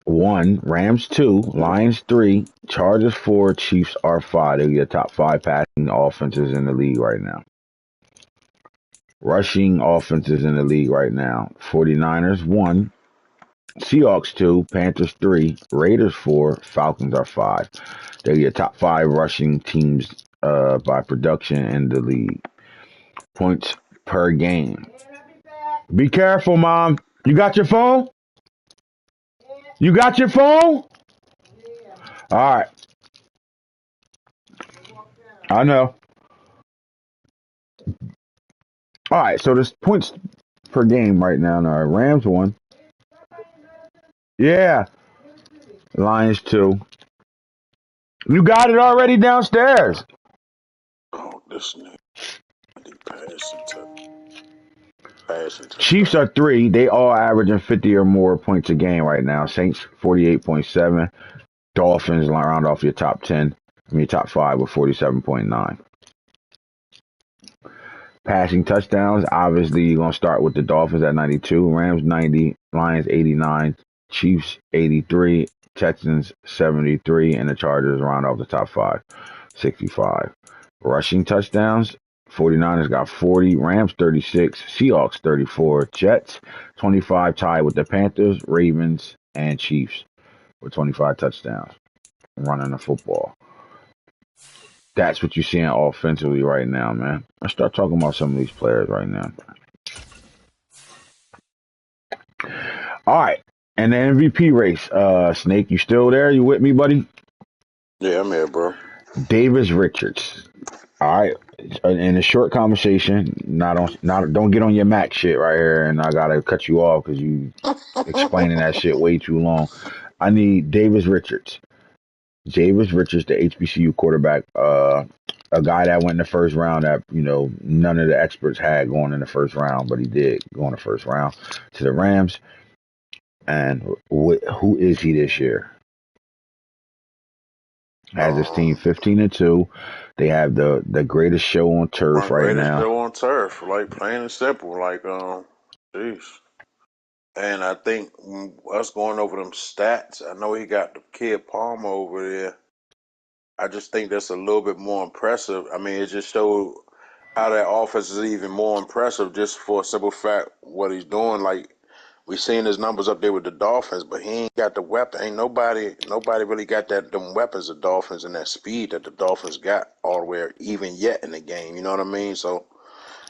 1, Rams 2, Lions 3, Chargers 4, Chiefs are 5. They're your top 5 passing offenses in the league right now. Rushing offenses in the league right now. 49ers 1, Seahawks 2, Panthers 3, Raiders 4, Falcons are 5. They're your top 5 rushing teams by production in the league. Points per game. Be careful, Mom. You got your phone? You got your phone? All right. I know. All right, so there's points per game right now. All right, Rams 1. Yeah. Lions 2. You got it already downstairs. Oh, this nigga. Chiefs are 3. They all averaging 50 or more points a game right now. Saints 48.7. Dolphins round off your top 10. I mean, top 5 with 47.9. Passing touchdowns, obviously, you're going to start with the Dolphins at 92, Rams 90, Lions 89, Chiefs 83, Texans 73, and the Chargers round off the top 5, 65. Rushing touchdowns, 49ers got 40, Rams 36, Seahawks 34, Jets 25, tied with the Panthers, Ravens, and Chiefs with 25 touchdowns running the football. That's what you're seeing offensively right now, man. Let's start talking about some of these players right now. All right. And the MVP race. Snake, you still there? You with me, buddy? Yeah, I'm here, bro. Davis Richards. All right. In a short conversation, don't get on your Mac shit right here, and I gotta cut you off because you explaining that shit way too long. I need Davis Richards. Davis Richards, the HBCU quarterback, a guy that went in the first round that, none of the experts had going in the first round, but he did go in the first round to the Rams. And who is he this year? Has his team 15-2. They have the greatest show on turf right now. Greatest show on turf, like plain and simple, like jeez. And I think us going over them stats, I know he got the kid Palmer over there. I just think that's a little bit more impressive. I mean, it just showed how that offense is even more impressive just for a simple fact what he's doing. Like, we seen his numbers up there with the Dolphins, but he ain't got the weapon. Ain't nobody really got them weapons of Dolphins and that speed that the Dolphins got all the way even yet in the game. You know what I mean? So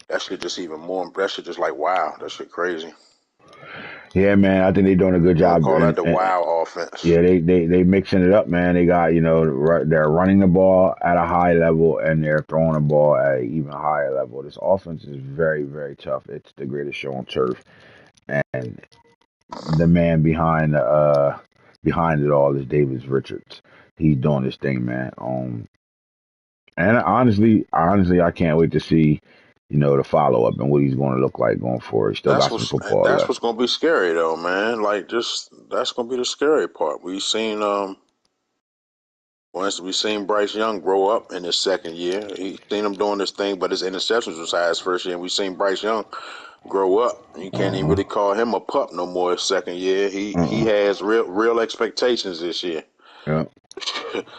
that shit just even more. That shit just like wow. That shit crazy. Yeah, man, I think they're doing a good job. Call that the wow offense. Yeah, they mixing it up, man. They got, they're running the ball at a high level and they're throwing the ball at an even higher level. This offense is very, very tough. It's the greatest show on turf. And the man behind it all is Davis Richards. He's doing this thing, man. And honestly, I can't wait to see, the follow up and what he's going to look like going forward. He still got some football That's left. what's gonna be scary though, man. Like just that's gonna be the scary part. We seen once we seen Bryce Young grow up in his second year. He seen him doing this thing, but his interceptions was high his first year. And we seen Bryce Young grow up. You can't even Uh-uh. really call him a pup no more his second year. He Uh-uh. has real expectations this year. Yeah.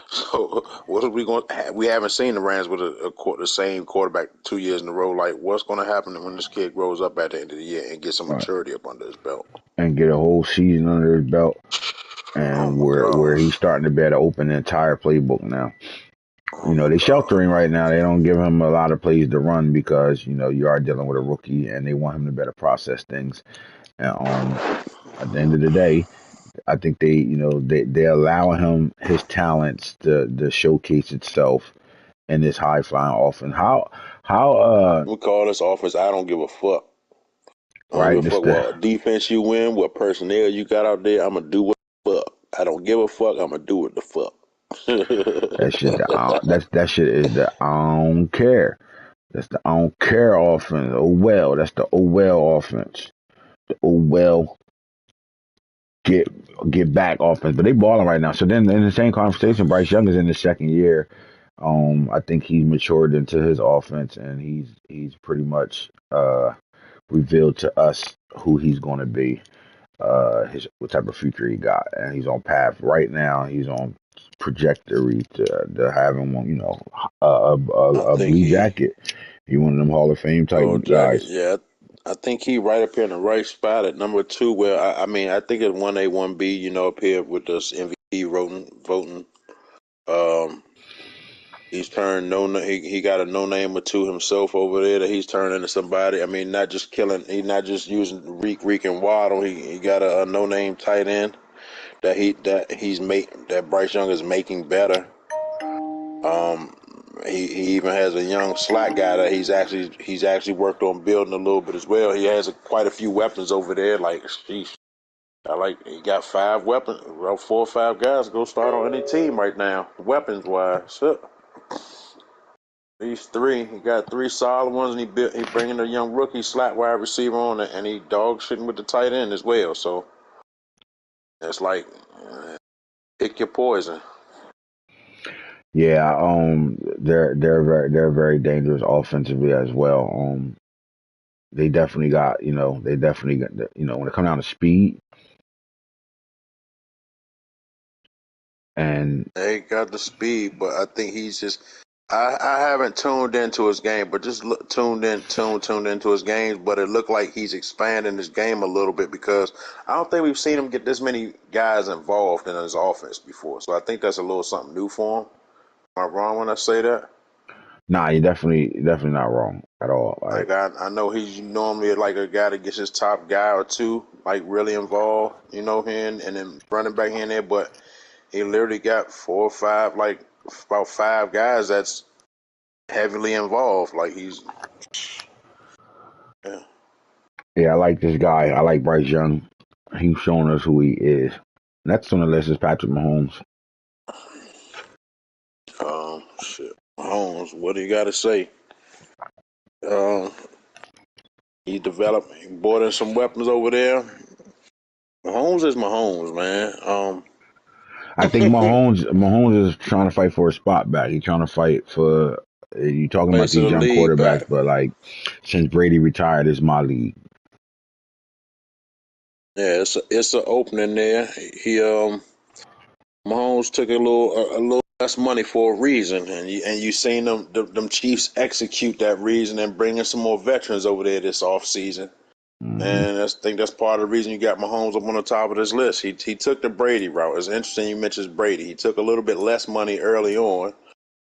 So what are we going? We haven't seen the Rams with the same quarterback 2 years in a row. Like what's going to happen when this kid grows up at the end of the year and get some Right. maturity up under his belt? And get a whole season under his belt, Oh and my where he's gosh. starting to be able to open the entire playbook now. Oh my They God. sheltering right now. They don't give him a lot of plays to run because you are dealing with a rookie, and they want him to better process things. And at the end of the day, I think they allow him his talents to showcase itself in this high flying offense. How We call this offense. I don't give a fuck. I don't give right a this fuck the what defense you win, what personnel you got out there. I'm gonna do what the fuck. I don't give a fuck. I'm gonna do what the fuck. that shit that shit is the I don't care. That's the I don't care offense. Oh well, that's the oh well offense. The oh well get get back offense. But they balling right now. So then in the same conversation, Bryce Young is in his second year. I think he's matured into his offense, and he's pretty much revealed to us who he's going to be, his what type of future he got, and he's on path right now. He's on trajectory to having one, I a think blue he jacket. He one of them Hall of Fame type gold jacket. guys. Yeah, I think he right up here in the right spot at number two. Where I mean, I think it's 1A, 1B. Up here with this MVP voting. Um, he's turned he got a no name or two himself over there that he's turned into somebody. I mean, not just killing. He's not just using Reek and Waddle. He got a no name tight end that Bryce Young is making better. Um, he even has a young slot guy that he's actually worked on building a little bit as well. He has quite a few weapons over there. Like, sheesh, he got 5 weapons, well, 4 or 5 guys to go start on any team right now, weapons wise. Shit. These three, he got 3 solid ones, and he bringing a young rookie slot wide receiver on it, and he dog shitting with the tight end as well. So it's like, pick your poison. Yeah, they're very dangerous offensively as well. They definitely got when it comes down to speed and They got the speed, but I think he's just. I haven't tuned into his game, but just tuned into his games. But it looked like he's expanding his game a little bit because I don't think we've seen him get this many guys involved in his offense before. So I think that's a little something new for him. Am I wrong when I say that? nah, you're definitely not wrong at all. Like Like I know he's normally like a guy that gets his top guy or two like really involved, here and then running back here and there, but he literally got 4 or 5, like about 5 guys that's heavily involved. Like he's yeah. yeah, I like this guy. I like Bryce Young. He's showing us who he is. Next on the list is Patrick Mahomes. Shit. Holmes, what do you got to say? Um, he bought in some weapons over there. Mahomes is Mahomes, man. I think Mahomes is trying to fight for a spot back. He's trying to fight for. You talking about Place of these the young league quarterbacks, back. but like since Brady retired, it's my league. Yeah, it's a opening there. Mahomes took a little less money for a reason, and you seen them Chiefs execute that reason and bring in some more veterans over there this offseason. Hmm. And I think that's part of the reason you got Mahomes up on the top of this list. He took the Brady route. It's interesting you mentioned Brady. He took a little bit less money early on.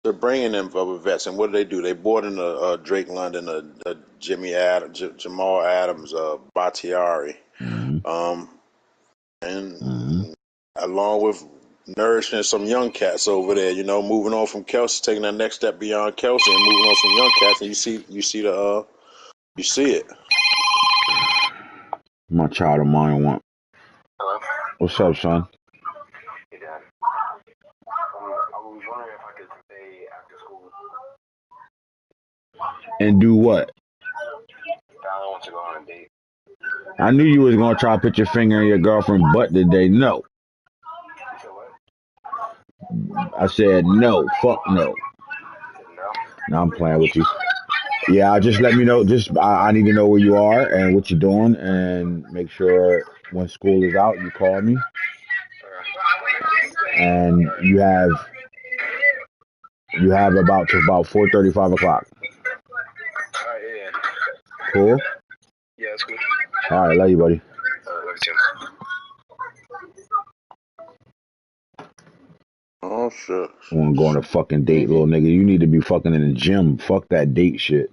They're bringing them other vets, and what do? They brought in a Drake London, a Jimmy Adams, Jamal Adams, Bakhtiari, Hmm. um, Hmm. and along with nourishing some young cats over there. Moving on from Kelsey, taking that next step beyond Kelsey, and moving on some young cats, and you see it. My child of mine want. What's up, son? Hey, Dad. I was wondering if I could stay after school. And do what? Fallon wants to go on a date. I knew you was gonna try to put your finger in your girlfriend's butt today. No. You said what? I said no. Fuck no. You said no? Now I'm playing with you. Yeah, just let me know. Just I need to know where you are and what you're doing, and make sure when school is out, you call me. And you have about 4:30, 5 o'clock. Alright, yeah. Cool. Yeah, that's cool. All right, love you, buddy. Love you too. Oh shit. I want to go on a fucking date, little nigga. You need to be fucking in the gym. Fuck that date shit.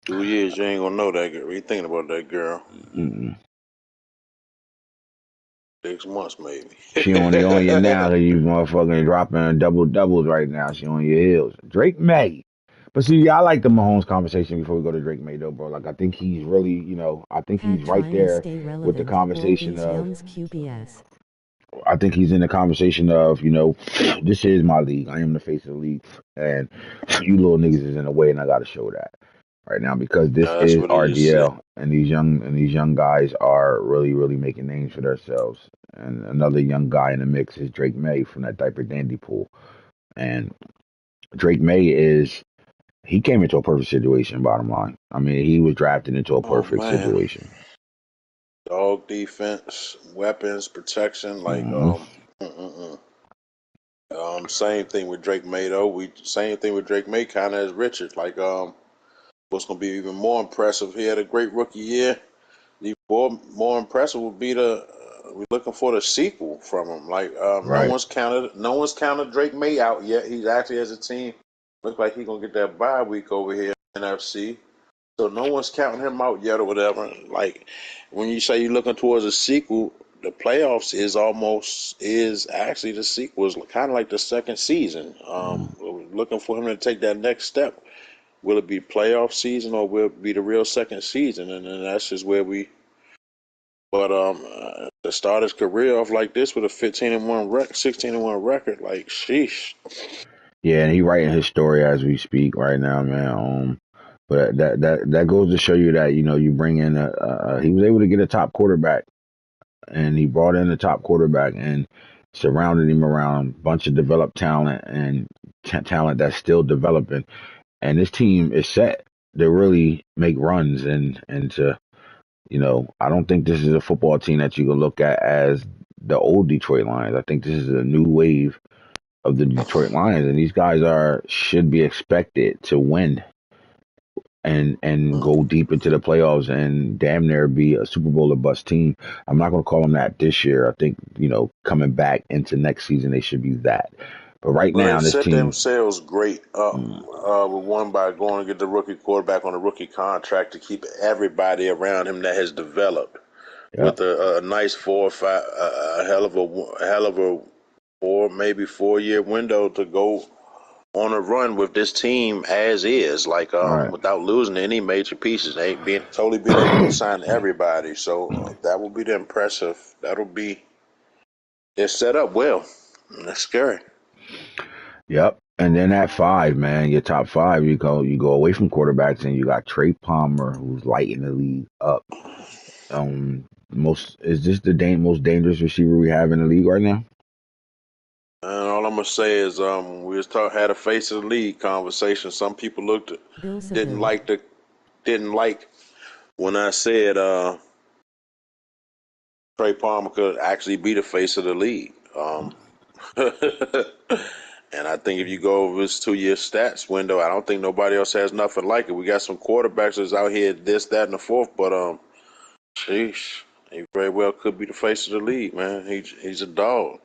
2 years, you ain't gonna know that girl. You thinking about that girl? Mm-mm. 6 months, maybe. She only on you now because you motherfucking dropping double doubles right now. She on your heels. Drake May. But see, I like the Mahomes conversation before we go to Drake May, though, bro. Like, I think he's really, I think he's Pat right trying to there stay with the relevant. conversation Oldies of, Young's QBS. I think he's in the conversation of, this is my league. I am the face of the league. And you little niggas is in the way, and I got to show that right now because this That's is what he just said. RDL, and these young guys are really, really making names for themselves. And another young guy in the mix is Drake May from that Diaper Dandy pool. And Drake May he came into a perfect situation, bottom line. I mean, he was drafted into a Oh perfect man, situation. dog defense, weapons, protection. Like Hmm. mm-mm-mm. Same thing with Drake May though. Same thing with Drake May, kind of as Richard. Like what's gonna be even more impressive? He had a great rookie year. The more impressive would be we're looking for the sequel from him. Like Right. no one's counted Drake May out yet. He's actually as a team look like he's gonna get that bye week over here in NFC. So no one's counting him out yet or whatever. Like when you say you're looking towards a sequel, the playoffs is actually the sequel. It's kind of like the second season. We're looking for him to take that next step. Will it be playoff season or will it be the real second season? And then that's just where we. But to start his career off like this with a 15-1 record, 16-1 record, like sheesh. Yeah, and he writing his story as we speak right now, man. But that goes to show you that you bring in he was able to get a top quarterback, and he brought in a top quarterback and surrounded him around a bunch of developed talent and talent that's still developing. And this team is set to really make runs and to I don't think this is a football team that you can look at as the old Detroit Lions. I think this is a new wave of the Detroit Lions, and these guys should be expected to win and go deep into the playoffs and damn near be a Super Bowl or bust team. I'm not going to call them that this year. I think coming back into next season they should be that. But right Well, they now this set team, themselves great with one by going to get the rookie quarterback on a rookie contract to keep everybody around him that has developed yeah, with a nice 4 or 5, a hell of a 4 maybe 4 year window to go on a run with this team as is, like all right. without losing any major pieces. They ain't being able to sign everybody. So that will be the impressive. That'll be they're set up well. That's scary. Yep. And then at five, man, your top five, you go away from quarterbacks and you got Trey Palmer, who's lighting the league up. Most is this the most dangerous receiver we have in the league right now? And all I'm gonna say is, we had a face of the league conversation. Some people Bill didn't Seville. like the didn't like when I said Trey Palmer could actually be the face of the league. And I think if you go over his 2 year stats window, I don't think nobody else has nothing like it. We got some quarterbacks that's out here, this, that, and the fourth, but sheesh, he very well could be the face of the league, man. He's a dog.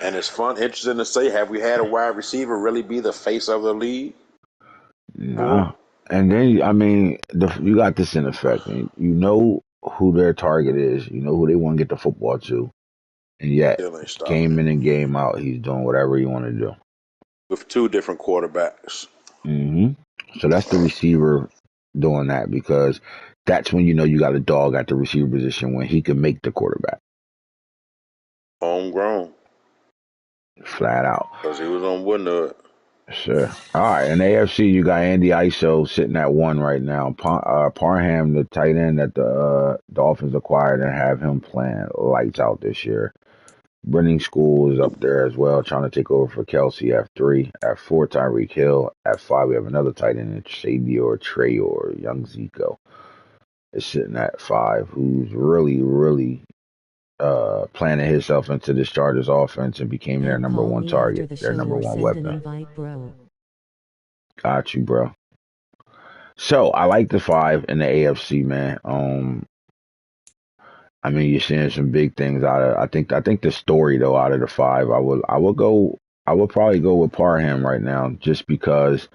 And it's interesting to say, have we had a wide receiver really be the face of the league? More? Nah. And then I mean, you got this in effect, and you know who their target is. You know who they want to get the football to, and yet Still ain't stopping game it. in and game out, he's doing whatever he want to do. With two different quarterbacks. So that's the receiver doing that because That's when you know you got a dog at the receiver position when he can make the quarterback. Homegrown. Flat out. Because he was on Woodnut. Sure. All right. In AFC, you got Andy Iso sitting at 1 right now. Parham, the tight end that the Dolphins acquired, and have him playing lights out this year. Brenning School is up there as well, trying to take over for Kelsey at 3. At 4, Tyreek Hill. At 5, we have another tight end, Xavier Trayor, young Zico, is sitting at 5, who's really planted himself into this Chargers offense and became their And number call one me after target, the their show number or one send an weapon. invite, bro. Got you, bro. So I like the 5 in the AFC, man. I mean, you're seeing some big things out of. I think the story though out of the 5, I would probably go with Parham right now, just because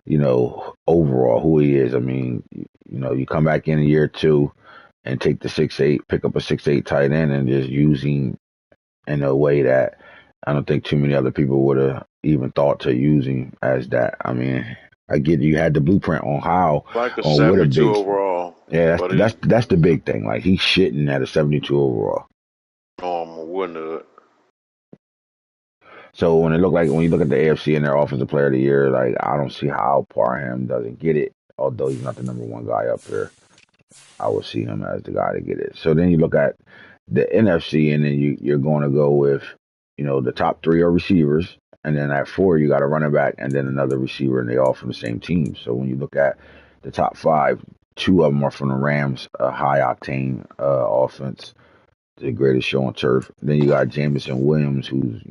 overall who he is. I mean, you come back in year 2 and take the 6'8", pick up a 6'8" tight end and just using in a way that I don't think too many other people would have even thought to use him as that. I mean, I get you had the blueprint on how Like a on what a 72 big overall. yeah But that's the big thing. Like he's shitting at a 72 overall. Woodnut. So when you look at the AFC and their offensive player of the year, like I don't see how Parham doesn't get it. Although he's not the number 1 guy up here, I would see him as the guy to get it. So then you look at the NFC, and then you're going to go with, the top 3 are receivers, and then at 4 you got a running back, and then another receiver, and they all from the same team. So when you look at the top 5, 2 of them are from the Rams, a high octane offense, the greatest show on turf. Then you got Jameson Williams, who's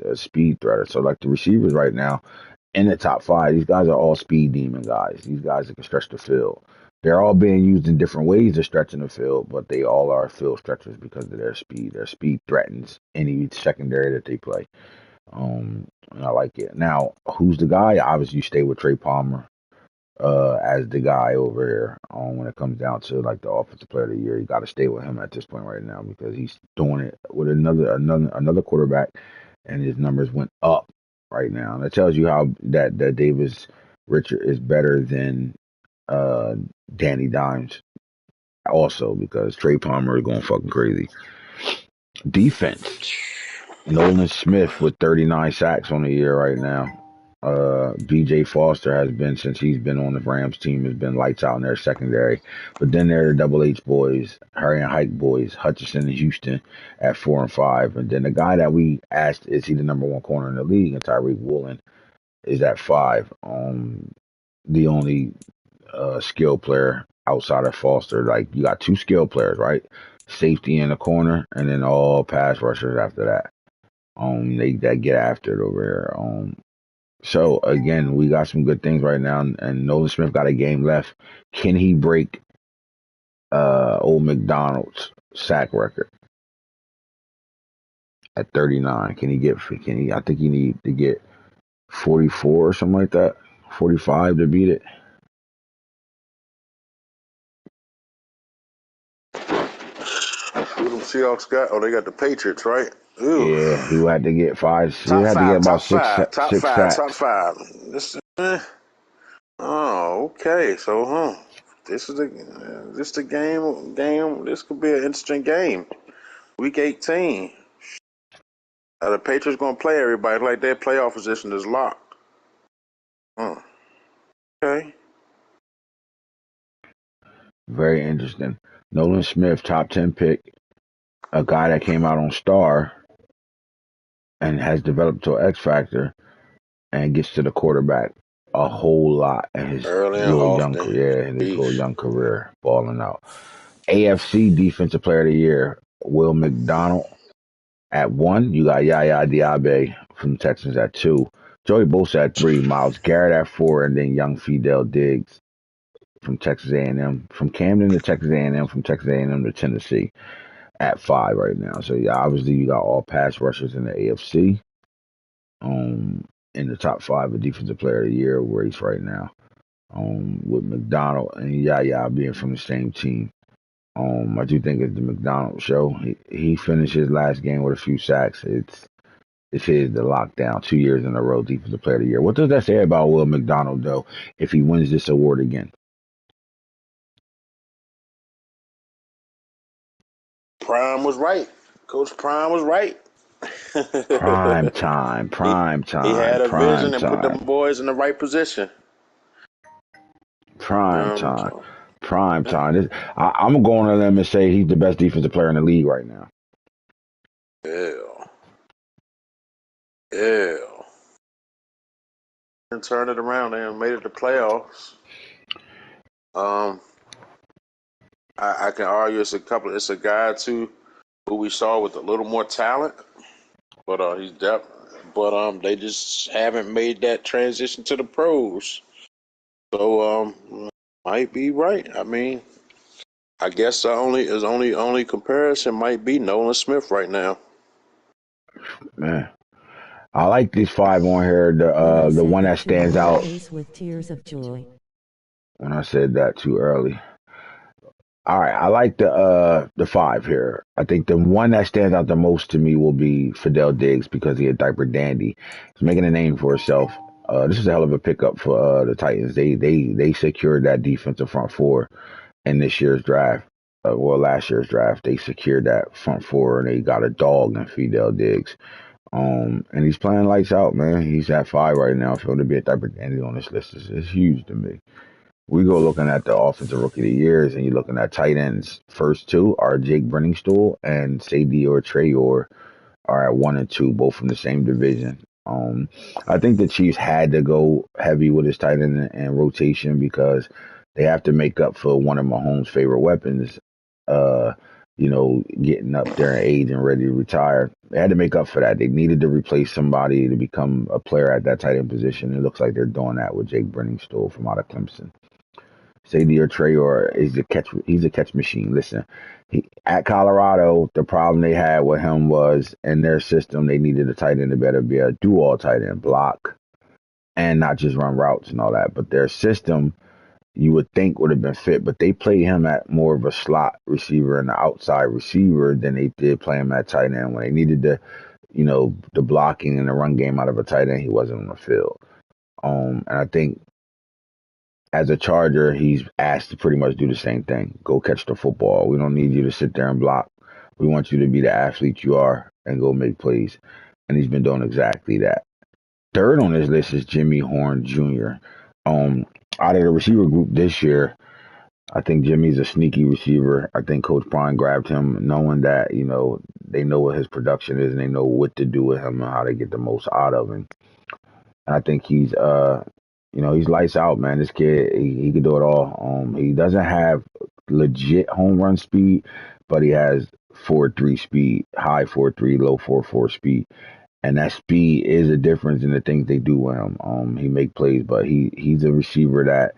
a speed threat. So like the receivers right now in the top 5, these guys are all speed demon guys. These guys that can stretch the field. They're all being used in different ways of stretching the field, but they all are field stretchers because of their speed. Their speed threatens any secondary that they play. And I like it. Now, who's the guy? Obviously, you stay with Trey Palmer as the guy over here. When it comes down to like the offensive player of the year, you got to stay with him at this point right now because he's doing it with another quarterback, and his numbers went up right now. And that tells you how that Davis Richard is better than Danny Dimes also, because Trey Palmer is going fucking crazy. Defense. Nolan Smith with 39 sacks on the year right now. BJ Foster has been, since he's been on the Rams team, has been lights out in their secondary. But then there are the Double H boys, Harry and Hike boys, Hutchinson and Houston at 4 and 5. And then the guy that we asked, is he the number 1 corner in the league? And Tyreek Woolen is at 5. The only skill player outside of Foster. Like you got 2 skill players, right? Safety in the corner, and then all pass rushers after that. They that get after it over here. So again, we got some good things right now, and Nolan Smith got a game left. Can he break old McDonald's sack record at 39? Can he get? Can he? I think he need to get 44 or something like that. 45 to beat it. Who them Seahawks got? Oh, they got the Patriots, right? Ooh. Yeah, he had to get 5. He Top had to get five, about top six five, top six five, top sacks. 5. Oh, okay. So, this the game. This could be an interesting game. Week 18. The Patriots gonna play everybody like their playoff position is locked. Okay. Very interesting. Nolan Smith, top 10 pick, a guy that came out on Star and has developed to an X Factor and gets to the quarterback a whole lot in his Early and little young often. career, in his little Beast. young career, balling out. AFC Defensive Player of the Year, Will McDonald at 1. You got Yaya Diaby from the Texans at 2. Joey Bosa at 3. Myles Garrett at 4, and then young Fidel Diggs from Texas A&M, from Camden to Texas A&M, from Texas A&M to Tennessee at 5 right now. So yeah, obviously you got all pass rushers in the AFC. In the top 5 of Defensive Player of the Year race right now. With McDonald and Yaya being from the same team. I do think it's the McDonald show. He finished his last game with a few sacks. It's his to lock down 2 years in a row Defensive Player of the Year. What does that say about Will McDonald though if he wins this award again? Prime was right. Coach Prime was right. Prime time, he prime he time, had a prime vision and put them time, boys in the right position. prime time, So, prime yeah, time. I'm going to them and say he's the best defensive player in the league right now. yeah, yeah. And turned it around and made it to playoffs. Um, I can argue it's a guy too who we saw with a little more talent, but he's depth. But they just haven't made that transition to the pros. So might be right. I mean, I guess the only comparison might be Nolan Smith right now. Man, I like these five on here. When I The said one that that, you stands covered out. face with tears of joy. When I said that too early. All right, I like the five here. I think the one that stands out the most to me will be Fidel Diggs because he's a diaper dandy. He's making a name for himself. This is a hell of a pickup for the Titans. They secured that defensive front four in this year's draft. Last year's draft, they secured that front four and they got a dog in Fidel Diggs. And he's playing lights out, man. He's at five right now. For him to be a diaper dandy on this list is huge to me. We go looking at the offensive rookie of the years, and you're looking at tight ends. First two are Jake Brenningstool and Sadie or Trayor are at 1 and 2, both from the same division. I think the Chiefs had to go heavy with his tight end and rotation because they have to make up for one of Mahomes' favorite weapons. Uh, getting up there in age and ready to retire. They had to make up for that. They needed to replace somebody to become a player at that tight end position. It looks like they're doing that with Jake Brenningstool from out of Clemson. Sadie or Trayor is a catch. He's a catch machine. Listen, at Colorado, the problem they had with him was in their system they needed a tight end to better be a do-all tight end, block and not just run routes and all that. But their system, you would think would have been fit, but they played him at more of a slot receiver and an outside receiver than they did play him at tight end when they needed the blocking and the run game out of a tight end. He wasn't on the field. And I think as a Charger, he's asked to pretty much do the same thing. Go catch the football. We don't need you to sit there and block. We want you to be the athlete you are and go make plays. And he's been doing exactly that. Third on his list is Jimmy Horn Jr. Um, Out of the receiver group this year, I think Jimmy's a sneaky receiver. I think Coach Prime grabbed him knowing that, they know what his production is and they know what to do with him and how to get the most out of him. And I think he's lights out, man. This kid, he can do it all. He doesn't have legit home run speed, but he has 4.3 speed, high 4.3, low 4.4 speed. And that speed is a difference in the things they do with him. He make plays, but he's a receiver that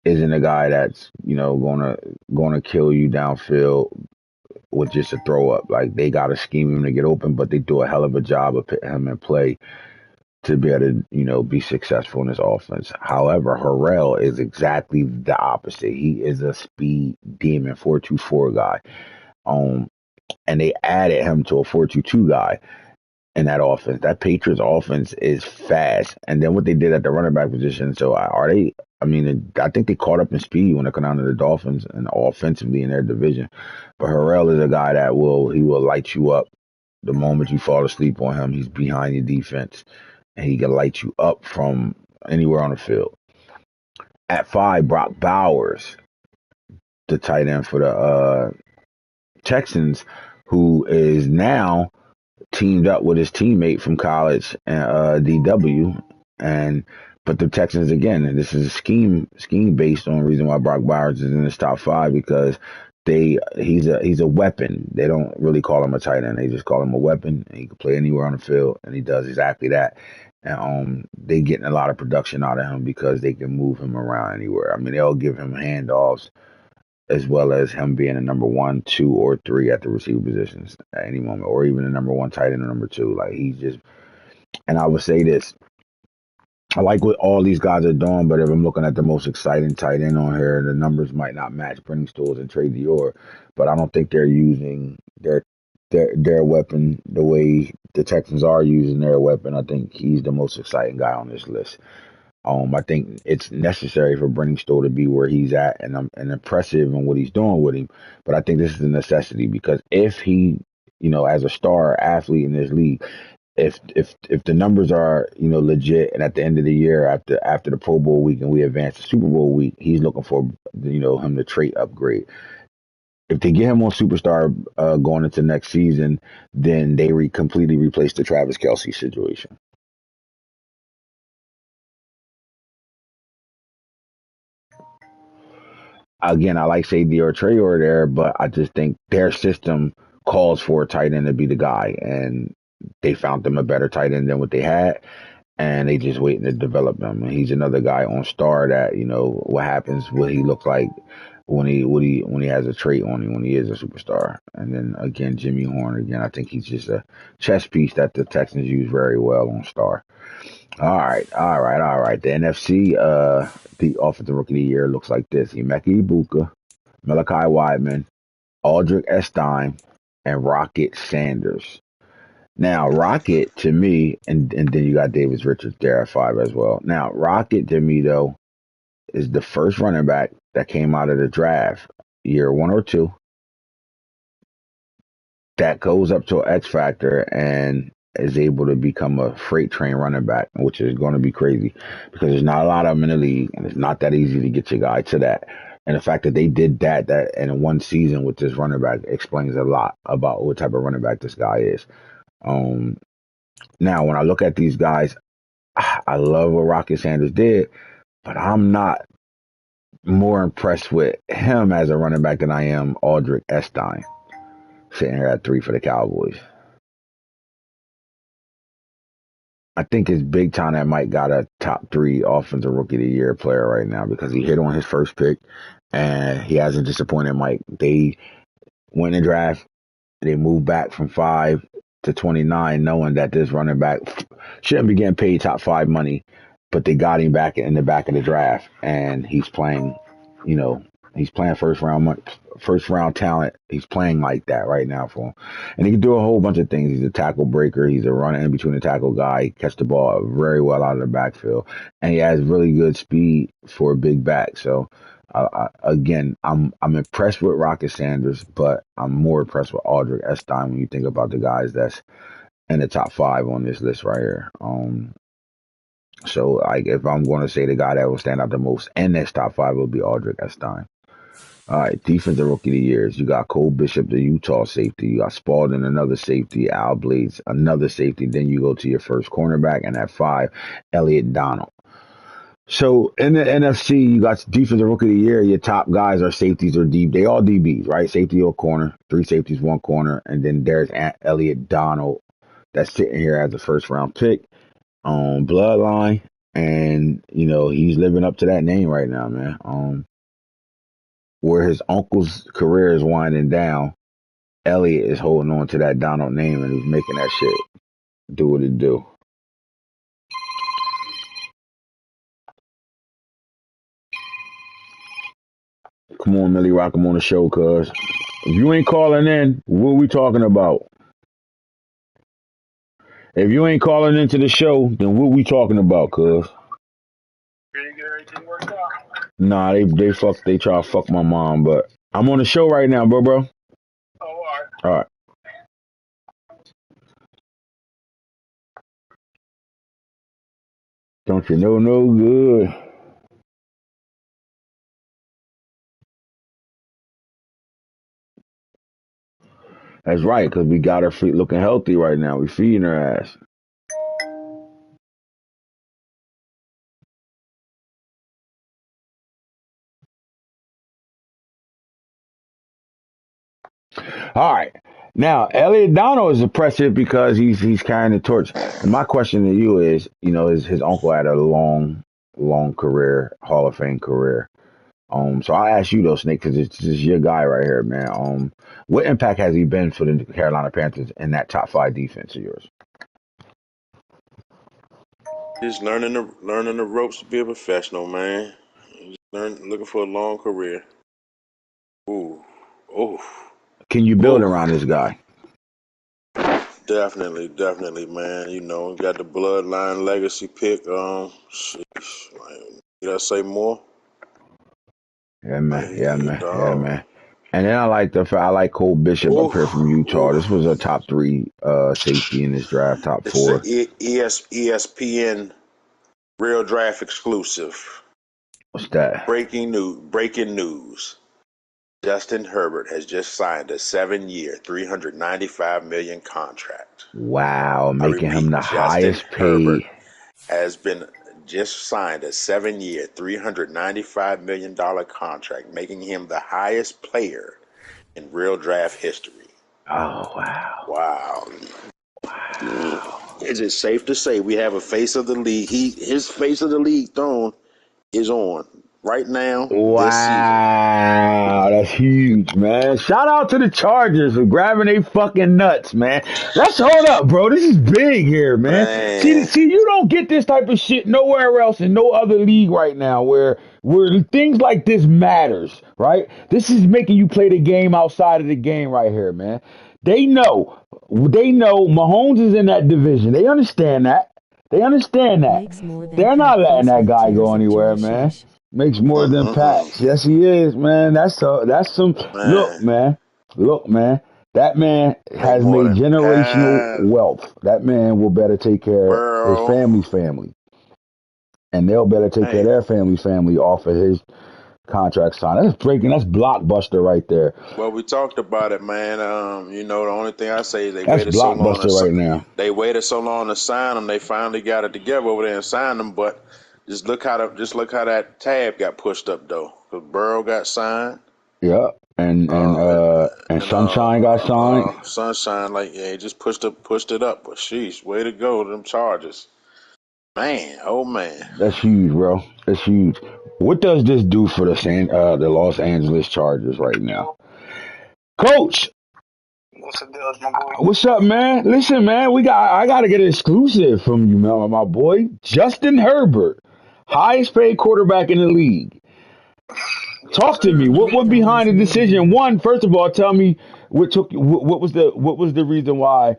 isn't a guy that's, gonna kill you downfield with just a throw up. Like they gotta scheme him to get open, but they do a hell of a job of putting him in play to be able to, be successful in this offense. However, Harrell is exactly the opposite. He is a speed demon, 4.24 guy. And they added him to a 4.22 guy in that offense. That Patriots offense is fast. And then what they did at the running back position. So are they? I mean, I think they caught up in speed when it come down to the Dolphins and offensively in their division. But Harrell is a guy that he will light you up the moment you fall asleep on him. He's behind your defense and he can light you up from anywhere on the field. At 5, Brock Bowers, the tight end for the Texans, who is now teamed up with his teammate from college, DW, but the Texans again, and this is a scheme based on the reason why Brock Bowers is in this top 5 because he's a weapon. They don't really call him a tight end; they just call him a weapon. And he can play anywhere on the field, and he does exactly that. And they getting a lot of production out of him because they can move him around anywhere. I mean, they'll give him handoffs as well as him being a number 1, 2, or 3 at the receiver positions at any moment, or even a number 1 tight end or number 2. Like he's just, and I would say this. I like what all these guys are doing, but if I'm looking at the most exciting tight end on here, the numbers might not match Brenningstool's and Trey Dior, but I don't think they're using their weapon the way the Texans are using their weapon. I think he's the most exciting guy on this list. I think it's necessary for Stoll to be where he's at, and I'm and impressive in what he's doing with him. But I think this is a necessity because if he, as a star athlete in this league, if the numbers are legit, and at the end of the year after the Pro Bowl week and we advance to Super Bowl week, he's looking for him to trait upgrade. If they get him on superstar going into next season, then they completely replace the Travis Kelce situation. Again, I like Sadie or Trayor there, but I just think their system calls for a tight end to be the guy, and they found them a better tight end than what they had, and they just waiting to develop him. And he's another guy on star that what happens, what he looks like when he has a trait on him when he is a superstar. And then again, Jimmy Horn again, I think he's just a chess piece that the Texans use very well on star. All right. The NFC, the offensive rookie of the year looks like this: Emeka Ibuka, Malachi Wideman, Aldrich Estime, and Rocket Sanders. Now, Rocket to me, and then you got Davis Richards there at 5 as well. Now, Rocket to me though is the first running back that came out of the draft, year 1 or 2, that goes up to an X factor and is able to become a freight train running back, which is going to be crazy because there's not a lot of them in the league, and it's not that easy to get your guy to that. And the fact that they did that in one season with this running back explains a lot about what type of running back this guy is. Now, when I look at these guys, I love what Rocket Sanders did, but I'm not more impressed with him as a running back than I am Aldrich Estime, sitting here at 3 for the Cowboys. I think it's big time that Mike got a top 3 offensive rookie of the year player right now because he hit on his first pick and he hasn't disappointed Mike. They went in the draft, they moved back from 5 to 29, knowing that this running back shouldn't be getting paid top 5 money, but they got him back in the back of the draft, and he's playing, he's playing first round talent. He's playing like that right now for him, and he can do a whole bunch of things. He's a tackle breaker. He's a runner in between the tackle guy. He catch the ball very well out of the backfield, and he has really good speed for a big back. So. Again, I'm impressed with Rocket Sanders, but I'm more impressed with Aldrich Estime when you think about the guys that's in the top 5 on this list right here. So like if I'm going to say the guy that will stand out the most in this top 5 will be Aldrich Estime. All right, defensive rookie of the years. You got Cole Bishop, the Utah safety. You got Spalding, another safety. Al Blades, another safety. Then you go to your first cornerback, and at 5, Elliott Donald. So in the NFC, you got defensive rookie of the year. Your top guys are safeties or DB. They all DBs, right? Safety or corner. 3 safeties, 1 corner. And then there's Elliott Donald that's sitting here as a first round pick on Bloodline. And, he's living up to that name right now, man. Where his uncle's career is winding down, Elliott is holding on to that Donald name and he's making that shit do what it do. Come on, Millie Rock, I'm on the show, cuz. If you ain't calling in, what we talking about? If you ain't calling into the show, then what we talking about, cuz? Did you get everything worked out? Nah, they try to fuck my mom, but I'm on the show right now, bro. Oh, all right. All right. Don't you know no good? That's right, because we got her feet looking healthy right now. We feeding her ass. All right. Now, Elliott Donald is impressive because he's carrying the torch. And my question to you is, his uncle had a long career, Hall of Fame career. So I'll ask you though, Snake, because it's just your guy right here, man. What impact has he been for the Carolina Panthers in that top 5 defense of yours? Just learning the ropes to be a professional, man. Looking for a long career. Ooh, oh, Can you build oh. around this guy? Definitely, man. You know, got the bloodline legacy pick. Did I say more? Yeah, man. Yeah, Hey, man. Yeah, dog. man. And then I like Cole Bishop up here from Oof, Utah. This oof. was a top 3 safety in this draft, top It's the 4. ESPN Real Draft exclusive. What's that? Breaking news. Justin Herbert has just signed a 7-year, $395 million contract. Wow, I making him repeat, the Justin highest Herbert paid. has been just signed a 7-year, $395 million contract, making him the highest player in real draft history. Oh, wow. Wow. Wow. Is it safe to say we have a face of the league? His face of the league throne is on right now this season. Wow, that's huge, man. Shout out to the Chargers for grabbing they fucking nuts, man. Let's hold up, bro. This is big here, man. See, Man, see, you don't get this type of shit nowhere else in no other league right now, where things like this matters, right? This is making you play the game outside of the game right here, man. They know, they know Mahomes is in that division. They understand that. They understand that. Makes more than They're not Pat letting face that with guy go tears of anywhere, joy man. sheesh. Makes more than mm-mm-mm. Pats. Yes, he is, man. That's some look, Man, man. Look, man. That man make has more made than generational Pat, wealth. That man will better take care of his Burrow. family's family, and they'll better take care of Hey, their family's family off of his contract sign. That's breaking. That's blockbuster right there. well, we talked about it, man. You know, the only thing I say is That's blockbuster right now. they waited so long to sign him. They finally got it together over there and signed him. But just look how that tab got pushed up though. Because Burrow got signed. Yeah, and and Uh, uh and and Sunshine got signed. Sunshine, like yeah, he just pushed it up. But sheesh, way to go, them Chargers, man. Oh man. That's huge, bro. That's huge. What does this do for the Los Angeles Chargers right now, Coach? What's the deal, my boy? What's up, man? Listen, man, I gotta get an exclusive from you, man, my boy Justin Herbert, highest paid quarterback in the league. Yes, Talk to sir. me. Keep What going, behind the say it decision? again. One, first of all, tell me what was the reason why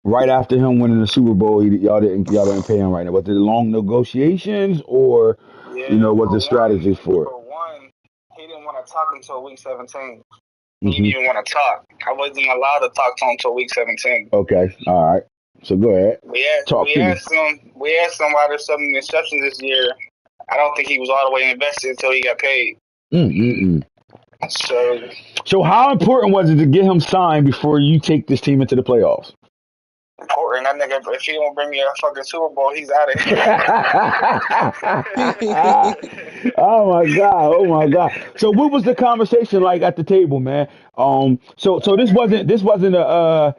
right after him winning the Super Bowl, y'all didn't pay him right now? Was it long negotiations or Yeah, what the strategies for it? for one, he didn't want to talk until week 17. He didn't Hmm. even want to talk. I wasn't allowed to talk to him until week 17. Okay, all right. So go ahead, talk We to me. asked him why there's so many exceptions this year. I don't think he was all the way invested until he got paid. Mm-mm-mm. So So how important was it to get him signed before you take this team into the playoffs? important, that nigga. If he don't bring me a fucking Super Bowl, he's out of here. Oh my god! Oh my god! So what was the conversation like at the table, man? So this wasn't y'all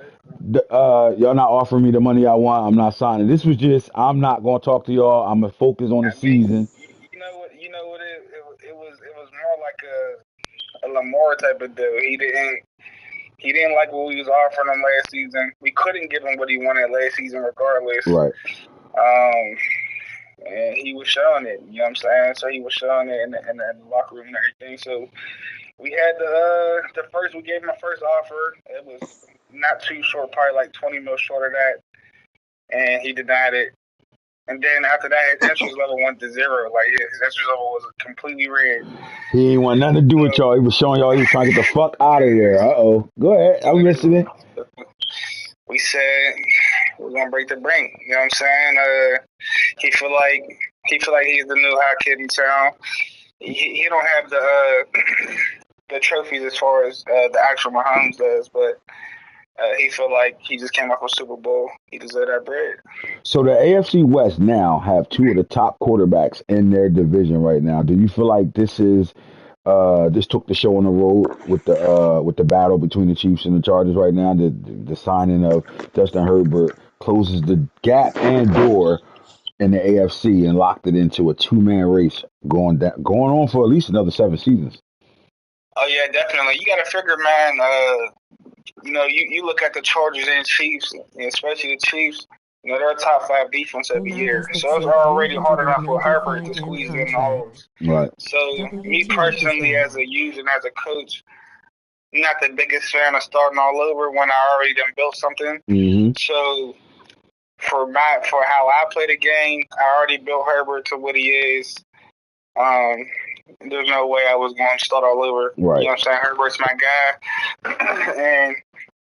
not offering me the money I want. I'm not signing. This was just I'm not going to talk to y'all. I'm gonna focus on the I mean, season. you know what it was more like a Lamar type of deal. He didn't like what we was offering him last season. We couldn't give him what he wanted last season, regardless. Right. And he was showing it. You know what I'm saying? So he was showing it in the locker room and everything. So we had we gave him a first offer. It was not too short, probably like 20 mil short of that, and he denied it. And then after that, his interest level went to zero. Like his interest level was completely red. He ain't want nothing to do with y'all. He was showing y'all he was trying to get the fuck out of there. Go ahead. I'm listening. We said we're gonna break the bank. You know what I'm saying? He feel like he's the new hot kid in town. He don't have the trophies as far as the actual Mahomes does, but he feel like he just came off a Super Bowl. He deserved that bread. So the AFC West now have two of the top quarterbacks in their division right now. Do you feel like this took the show on the road with the battle between the Chiefs and the Chargers right now? The signing of Justin Herbert closes the gap and door in the AFC and locked it into a two-man race going on for at least another 7 seasons. Oh yeah, definitely. You got to figure, man. You look at the Chargers and Chiefs, and especially the Chiefs. You know, they're a top 5 defense every Now year. does that So it's say already hard enough for Herbert 195 to M squeeze in the contract? holes. Right. So me WTF is personally, that? as a user and as a coach, not the biggest fan of starting all over when I already done built something. Mm-hmm. So for how I play the game, I already built Herbert to what he is. There's no way I was going to start all over. Right. You know what I'm saying? Herbert's my guy, and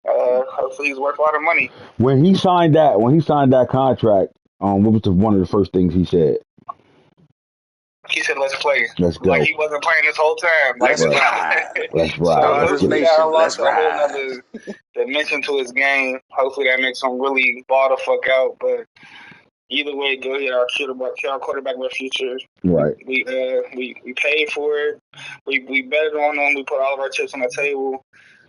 hopefully he's worth a lot of money. When he signed that contract, what was one of the first things he said? He said, "Let's play." Let's go. Like he wasn't playing this whole time. Like, Let's ride. Let's ride. So Let's hopefully get that it. unlocks Let's a whole ride. nother dimension to his game. Hopefully that makes him really ball the fuck out. But either way, go ahead. Our quarterback of the future. Right. We paid for it. We betted on him. We put all of our chips on the table.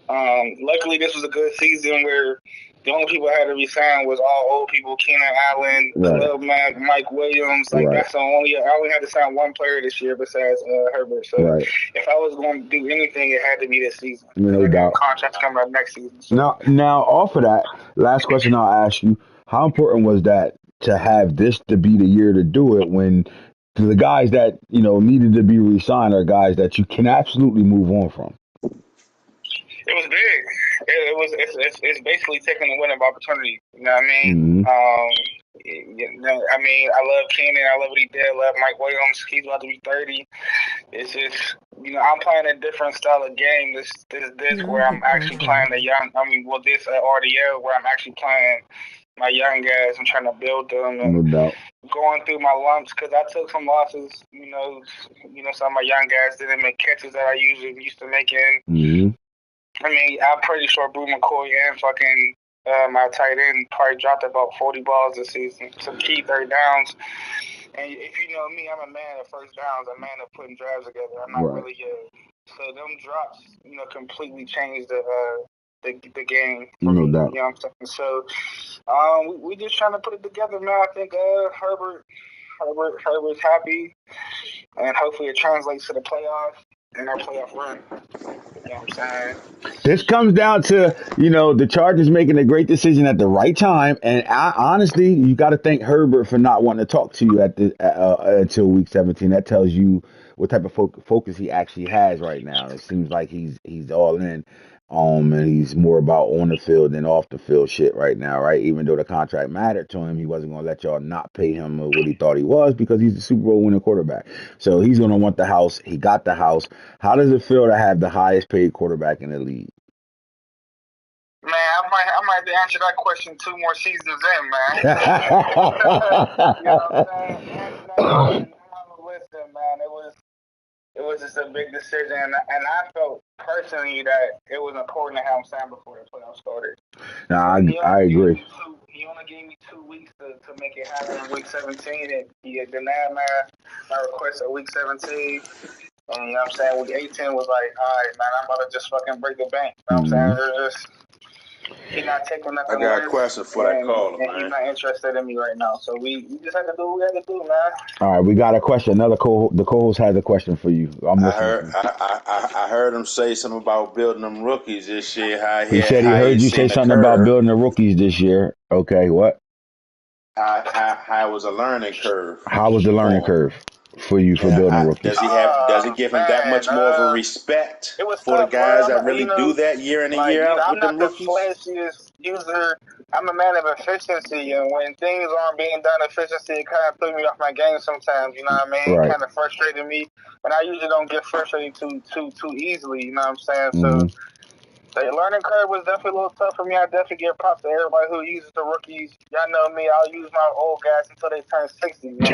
Luckily, this was a good season where the only people I had to resign was all old people: Keenan Allen, Khalil Mack, Mike Williams. Like that's the only. I only had to sign one player this year besides Herbert. So if I was going to do anything, it had to be this season. No doubt. Contracts coming up next season. So. Now, off of that, last question I'll ask you: how important was that to have this to be the year to do it when the guys that needed to be re-signed are guys that you can absolutely move on from? It was big. It's basically taking a winning opportunity. You know what I mean? Mm-hmm. I love Keenan. I love what he did. I love Mike Williams. He's about to be 30. It's just, I'm playing a different style of game. This where I'm actually playing the young. This RDL where I'm actually playing my young guys. I'm trying to build them. And no doubt. Going through my lumps because I took some losses. Some of my young guys didn't make catches that I usually used to making. Mm-hmm. I'm pretty sure Brew McCoy and fucking my tight end probably dropped about 40 balls this season. Some key third downs. And if you know me, I'm a man of first downs, a man of putting drives together. I'm not really so them drops, completely changed the game for me. Doubt. You know what I'm saying? So we just trying to put it together, man. I think Herbert's happy, and hopefully it translates to the playoffs and our playoff run. You know what I'm saying? This comes down to, the Chargers making a great decision at the right time. And honestly, you got to thank Herbert for not wanting to talk to you until week 17. That tells you what type of focus he actually has right now. It seems like he's all in. And he's more about on the field than off the field shit right now, right? Even though the contract mattered to him, he wasn't going to let y'all not pay him what he thought he was because he's a Super Bowl winning quarterback. So he's going to want the house. He got the house. How does it feel to have the highest paid quarterback in the league? Man, I might answer that question 2 more seasons in, man. You know what I'm saying? Listen, man, it was just a big decision, and I felt personally that it was important to have him sign before the playoffs started. I agree. He only gave me 2 weeks to make it happen in week 17, and he denied my request at week 17. And you know what I'm saying? Week 18 was like, all right, man, I'm about to just fucking break the bank. You know what I'm saying? He's not taking nothing. I got a question for that caller, man. He's not interested in me right now. So we just have to do what we have to do, man. All right, we got a question. The co-host has a question for you. I heard him say something about building them rookies this year. He said he heard you say something about building the rookies this year. Okay, what? How was a learning curve? How was the learning curve for you for building rookies? Does it give him that much more of a respect for the guys that really do that year in and year out with them rookies? I'm not the flashiest user. I'm a man of efficiency, and when things aren't being done efficiency, it kind of threw me off my game sometimes. You know what I mean? Right. It kind of frustrated me, and I usually don't get frustrated too easily. You know what I'm saying? Mm-hmm. So. The learning curve was definitely a little tough for me. I definitely give props to everybody who uses the rookies. Y'all know me. I'll use my old guys until they turn 60. You know?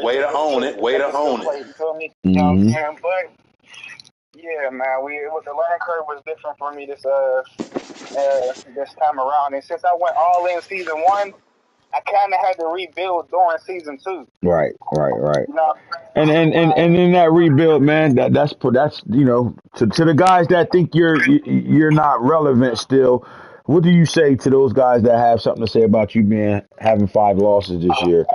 Way to own it. Way to own it. You feel me? You know what I'm saying? But, yeah, man, the learning curve was different for me this time around. And since I went all in season 1, I kind of had to rebuild during season 2. Right. You know? And in that rebuild, man, that's to the guys that think you're not relevant still. What do you say to those guys that have something to say about you having 5 losses this year?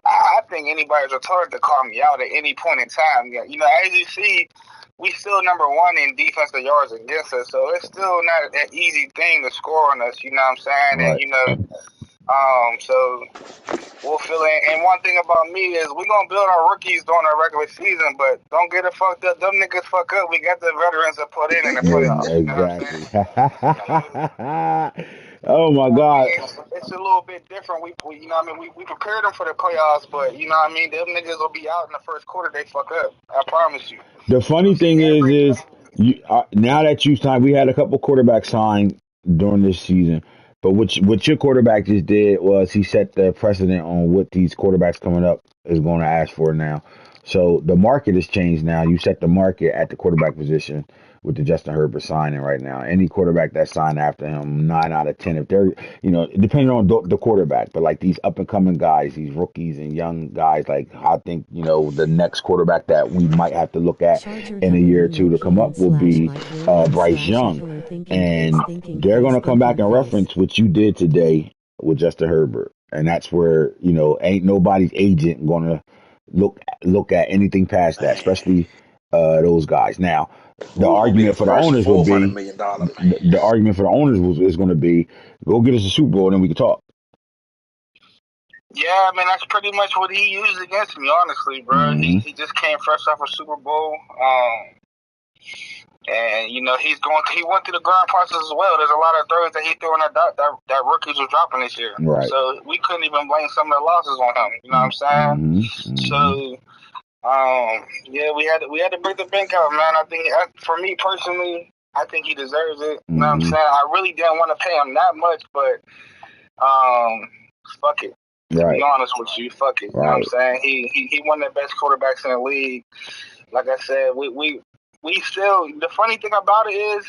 I think anybody's retarded to call me out at any point in time. You know, as you see, we still number 1 in defensive yards against us, so it's still not an easy thing to score on us. You know what I'm saying? Right. And So we'll fill in. And one thing about me is we're gonna build our rookies during our regular season, but don't get it fucked up. Them niggas fuck up. We got the veterans to put in the playoffs. You know what I'm Exactly. saying? Oh my I God. mean, it's a little bit different. We you know what I mean, we prepared them for the playoffs, but you know what I mean, them niggas will be out in the first quarter. They fuck up. I promise you. The funny thing is you now that you signed, we had a couple quarterbacks signed during this season. But what your quarterback just did was he set the precedent on what these quarterbacks coming up is going to ask for now. So the market has changed now. You set the market at the quarterback position with the Justin Herbert signing right now. Any quarterback that signed after him, 9 out of 10, if they're, depending on the quarterback, but like these up and coming guys, these rookies and young guys, like I think, the next quarterback that we might have to look at Charger in a year or W two to come Keenan up will slash be Mike Williams Bryce slash Young. Eckler And thinking they're going face to come back thinking and face. reference what you did today with Justin Herbert. And that's where, ain't nobody's agent going to look at anything past that, Man. especially those guys. Now, the Who's gonna be the argument for the first owners would $400 be million man? the argument for the owners is going to be go get us a Super Bowl and then we can talk. Yeah, I mean that's pretty much what he used against me, honestly, bro. Mm-hmm. He just came fresh off a Super Bowl. And he went through the growing process as well. There's a lot of throws that he threw in that rookies was dropping this year. Right. So we couldn't even blame some of the losses on him. You know what I'm saying? Mm-hmm. So yeah, we had to break the bank out, man. I think for me personally, I think he deserves it. You know what I'm saying? I really didn't want to pay him that much, but fuck it. To be honest with you, fuck it. You know what I'm saying? He one of the best quarterbacks in the league. Like I said, we still, the funny thing about it is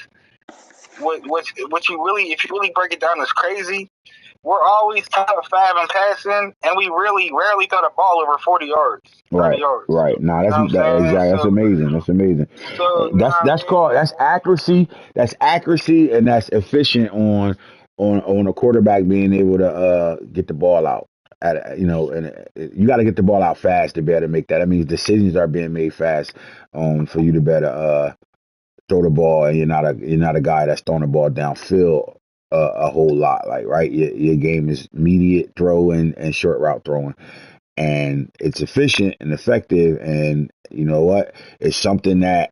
what you really, if you really break it down, is crazy. We're always top 5 in passing, and we really rarely throw the ball over 40 yards, 30 yards. Right. Nah, exactly. That's amazing. That's amazing. So That's accuracy. That's accuracy, and that's efficient on a quarterback being able to get the ball out. And you got to get the ball out fast to be able to make that. That means decisions are being made fast. For you to better throw the ball, and you're not a guy that's throwing the ball downfield a whole lot. Like right, your game is immediate throw and short route throwing, and it's efficient and effective. And you know what? It's something that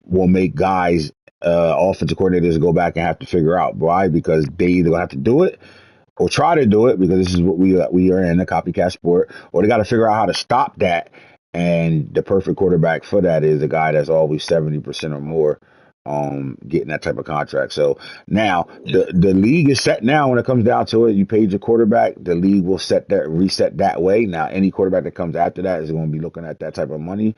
will make guys, offensive coordinators, go back and have to figure out why, because they either have to do it or try to do it, because this is what we are in, a copycat sport, or they got to figure out how to stop that. And the perfect quarterback for that is a guy that's always 70% or more getting that type of contract. So now the league is set now. When it comes down to it, you paid your quarterback, the league will reset that way. Now any quarterback that comes after that is going to be looking at that type of money.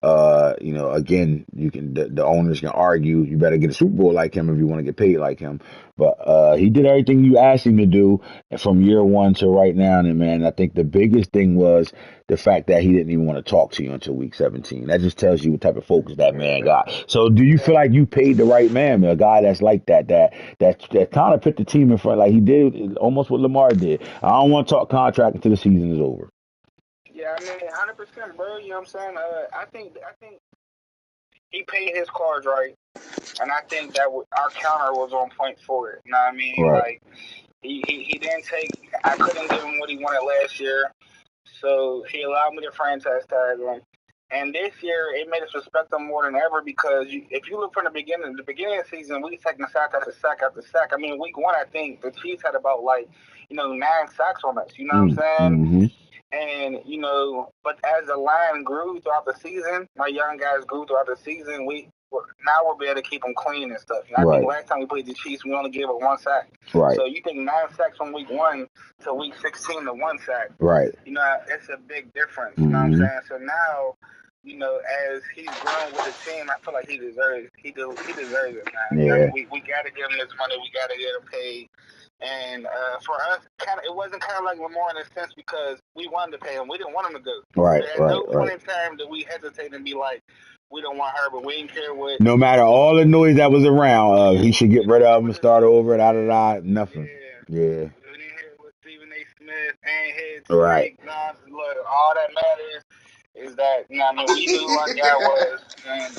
Again, the owners can argue you better get a Super Bowl like him if you want to get paid like him. But he did everything you asked him to do from year one to right now. And man, I think the biggest thing was the fact that he didn't even want to talk to you until week 17. That just tells you what type of focus that man got. So do you feel like you paid the right man, a guy that's like that kind of put the team in front, like he did almost what Lamar did? I don't want to talk contract until the season is over. Yeah, I mean, 100%, bro. You know what I'm saying? I think he paid his cards right, and I think that our counter was on point for it. You know what I mean? Right. Like he didn't take. I couldn't give him what he wanted last year, so he allowed me to franchise tag him. And this year, it made us respect him more than ever, because if you look from the beginning of the season, we taking sack after sack after sack. I mean, week 1, I think the Chiefs had about 9 sacks on us. You know what I'm saying? Mm-hmm. And but as the line grew throughout the season, my young guys grew throughout the season. Now we'll be able to keep them clean and stuff. I think last time we played the Chiefs, we only gave up 1 sack. Right. So you think 9 sacks from week 1 to week 16 to 1 sack. Right. It's a big difference. You know what I'm saying? So now, as he's grown with the team, I feel like he deserves it, man. Yeah. We got to give him this money. We got to get him paid. And for us, it wasn't kind of like Lamar in a sense, because we wanted to pay him. We didn't want him to go. Right. At no point in time did we hesitate and be like, we don't want her, but we didn't care what. No matter all the noise that was around, he should get rid of him and start over. Nothing. Yeah. We didn't hear what Stephen A. Smith and heads. Right. Look, all that matters is that we knew who our guy was, and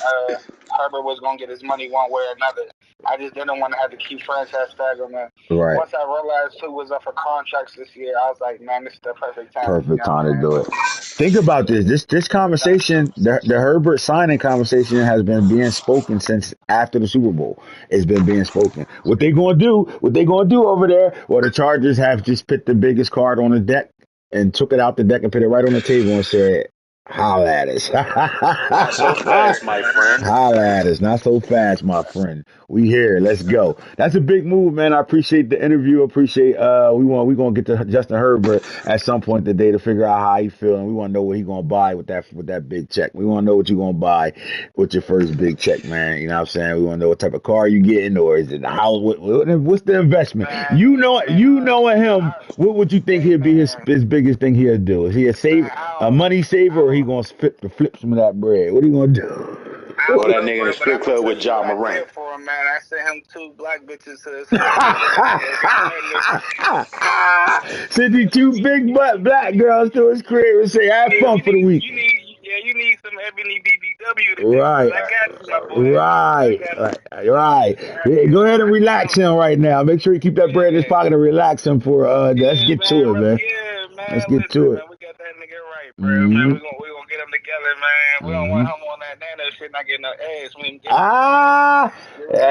Herbert was gonna get his money one way or another. I just didn't want to have to keep franchise tagging them. Right. Once I realized who was up for contracts this year, I was like, man, this is the perfect time. Perfect time to do it. Think about this. This conversation, the Herbert signing conversation, has been being spoken since after the Super Bowl. It's been being spoken. What they gonna do? What they gonna do over there? Well, the Chargers have just put the biggest card on the deck and took it out the deck and put it right on the table and said, "Holla at us." Not so fast, my friend. Holla at us. Not so fast, my friend. We here. Let's go. That's a big move, man. I appreciate the interview. Appreciate we gonna get to Justin Herbert at some point today to figure out how he feel, and we want to know what he gonna buy with that big check. We want to know what you gonna buy with your first big check, man. You know what I'm saying? We want to know what type of car you getting, or is it the house? What's the investment? Knowing him, what would you think he'd be his biggest thing he'll do? Is he a money saver, or he gonna flip some of that bread? What are you gonna do? Or that nigga in the strip club with Ja Morant. For him, man. I sent him 2 black bitches to his Send you 2 big butt black girls to his crib and say, have fun for the week. You need some Ebony BBW. Right. I got you, my boy. Right. Go ahead and relax him right now. Make sure you keep that bread in his pocket and relax him for let's get to it, man. Yeah, man. Let's get to it. Man, we got that nigga right, bro. Man, we gonna get him together, man. We don't want him on that nano shit, not getting no ass.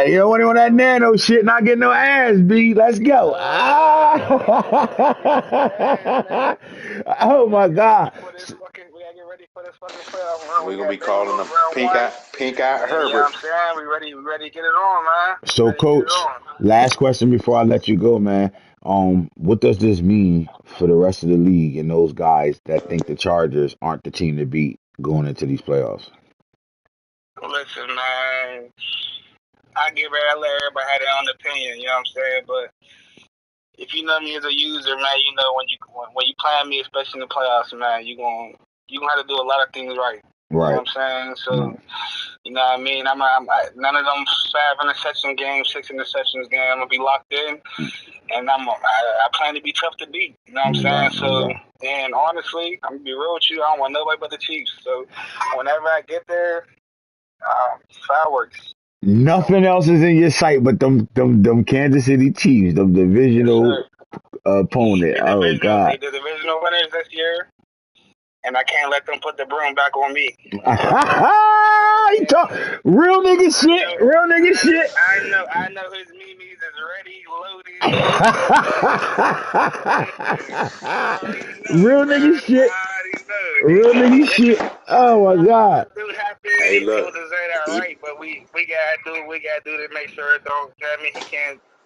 You don't want him on that nano shit, not getting no ass, B. Let's go. Oh my God. We gotta get ready for this fucking playoff run. We're gonna be calling him pink eye Herbert. You know what I'm saying? We ready to get it on, man. So, Coach, last question before I let you go, man. What does this mean for the rest of the league and those guys that think the Chargers aren't the team to beat going into these playoffs? Listen, man, I let everybody have their own opinion, you know what I'm saying? But if you know me as a user, man, you know when you playing me, especially in the playoffs, man, you gonna have to do a lot of things right. You know what I'm saying? So, you know what I mean? I'm none of them 5 interception games, 6 interceptions game. I'm gonna be locked in, and I plan to be tough to beat. You know what I'm saying? So, and honestly, I'm gonna be real with you. I don't want nobody but the Chiefs. So, whenever I get there, fireworks. Nothing else is in your sight but them Kansas City Chiefs, them divisional opponent. Oh God! The divisional winners this year. And I can't let them put the broom back on me. You talk real nigga shit. Real nigga shit. I know his memes is ready, loaded. Real nigga shit. Real nigga shit. Oh my God. Hey, look. But we gotta do what we gotta do to make sure it don't. I mean,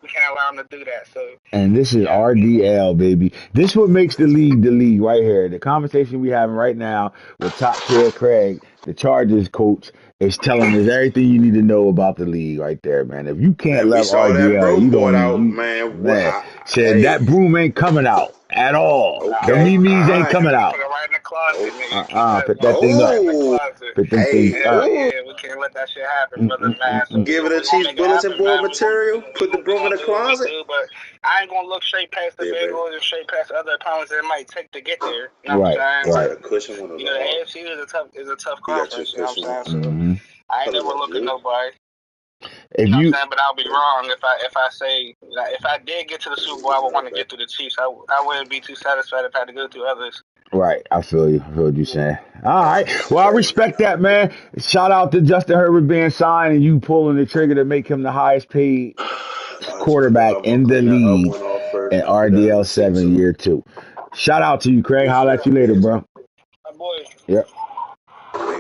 we can't allow him to do that. So. And this is RDL, baby. This what makes the league right here. The conversation we having right now with top tier Craig, the Chargers coach, is telling us everything you need to know about the league right there, man. If you can't love RDL, you don't. Man, said that broom ain't coming out at all. The memes ain't coming out. Put it right in the closet, nigga. Put that thing up. Put them things up. Yeah, we can't let that shit happen, brother, man. So give it a Chiefs bulletin board material. Put the broom in the closet. But I ain't gonna look straight past the Bengals and straight past other opponents that it might take to get there. You know what I'm saying? Right. A cushion one. You know, the AFC is a tough conference. You know what I'm saying? So I ain't never look at nobody. You know what I'm saying? But I'll be wrong if I say if I did get to the Super Bowl, I would want to get through the Chiefs. I wouldn't be too satisfied if I had to go through others. Right, I feel you. I feel what you're saying. All right, well, I respect that, man. Shout out to Justin Herbert being signed and you pulling the trigger to make him the highest paid quarterback in the league in RDL7 year 2. Shout out to you, Craig. Holla at you later, bro. My boy. Yep.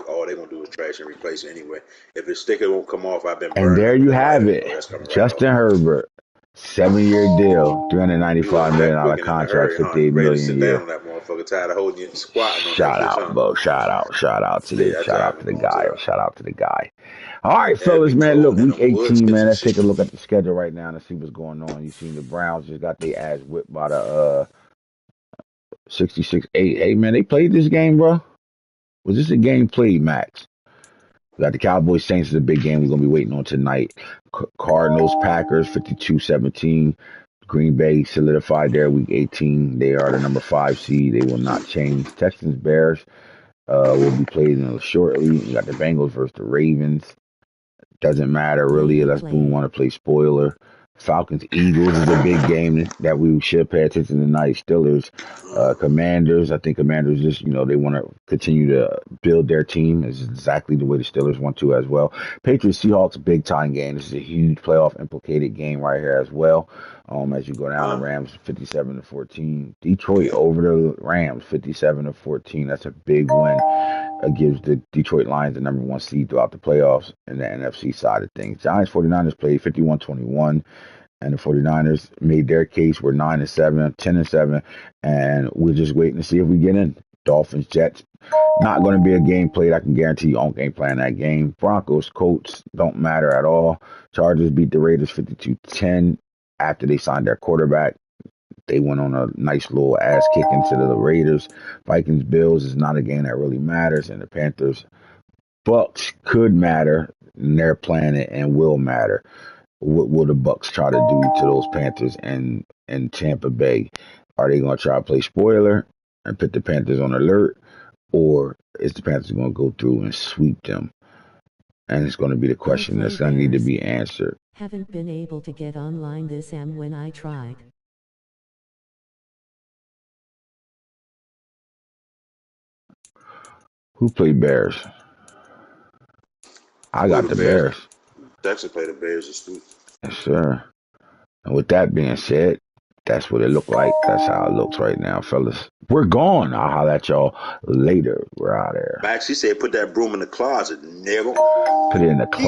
All they gonna do is trash and replace it anyway. If the sticker won't come off, I've been burned. And there you have it. Justin Herbert, 7-year deal, $395 million contract, $58 million a year. Shout out, bro. Shout out to the guy. All right, fellas, man. Look, week 18, man. Let's take a look at the schedule right now and see what's going on. You seen the Browns just got their ass whipped by the 66-8. Hey, man, they played this game, bro. Was this a game played, Max? We got the Cowboys Saints is a big game we're going to be waiting on tonight. Cardinals Packers 52-17. Green Bay solidified their week 18. They are the number 5 seed. They will not change. Texans Bears will be played shortly. We got the Bengals versus the Ravens. Doesn't matter really unless Boone want to play spoiler. Falcons Eagles is a big game that we should pay attention to tonight. Steelers, Commanders. I think Commanders just they want to continue to build their team. Is exactly the way the Steelers want to as well. Patriots Seahawks big time game. This is a huge playoff implicated game right here as well. As you go down, the Rams 57-14. Detroit over the Rams 57-14. That's a big win. Gives the Detroit Lions the number 1 seed throughout the playoffs in the NFC side of things. Giants 49ers played 51-21, and the 49ers made their case. We're 9-7, 10-7, and we're just waiting to see if we get in. Dolphins, Jets, not going to be a game played. I can guarantee you won't game plan that game. Broncos, Colts don't matter at all. Chargers beat the Raiders 52-10 after they signed their quarterback. They went on a nice little ass kicking to the Raiders. Vikings, Bills is not a game that really matters. And the Panthers, Bucks could matter. And they're playing it and will matter. What will the Bucks try to do to those Panthers and Tampa Bay? Are they going to try to play spoiler and put the Panthers on alert? Or is the Panthers going to go through and sweep them? And it's going to be the question that's going to need to be answered. Haven't been able to get online this when I tried. Who played Bears? I got the Bears. Texas played the Bears this week. Yes, sir. And with that being said, that's what it looked like. That's how it looks right now, fellas. We're gone. I'll holler at y'all later. We're out of there. Max, he said put that broom in the closet, nigga. Put it in the closet.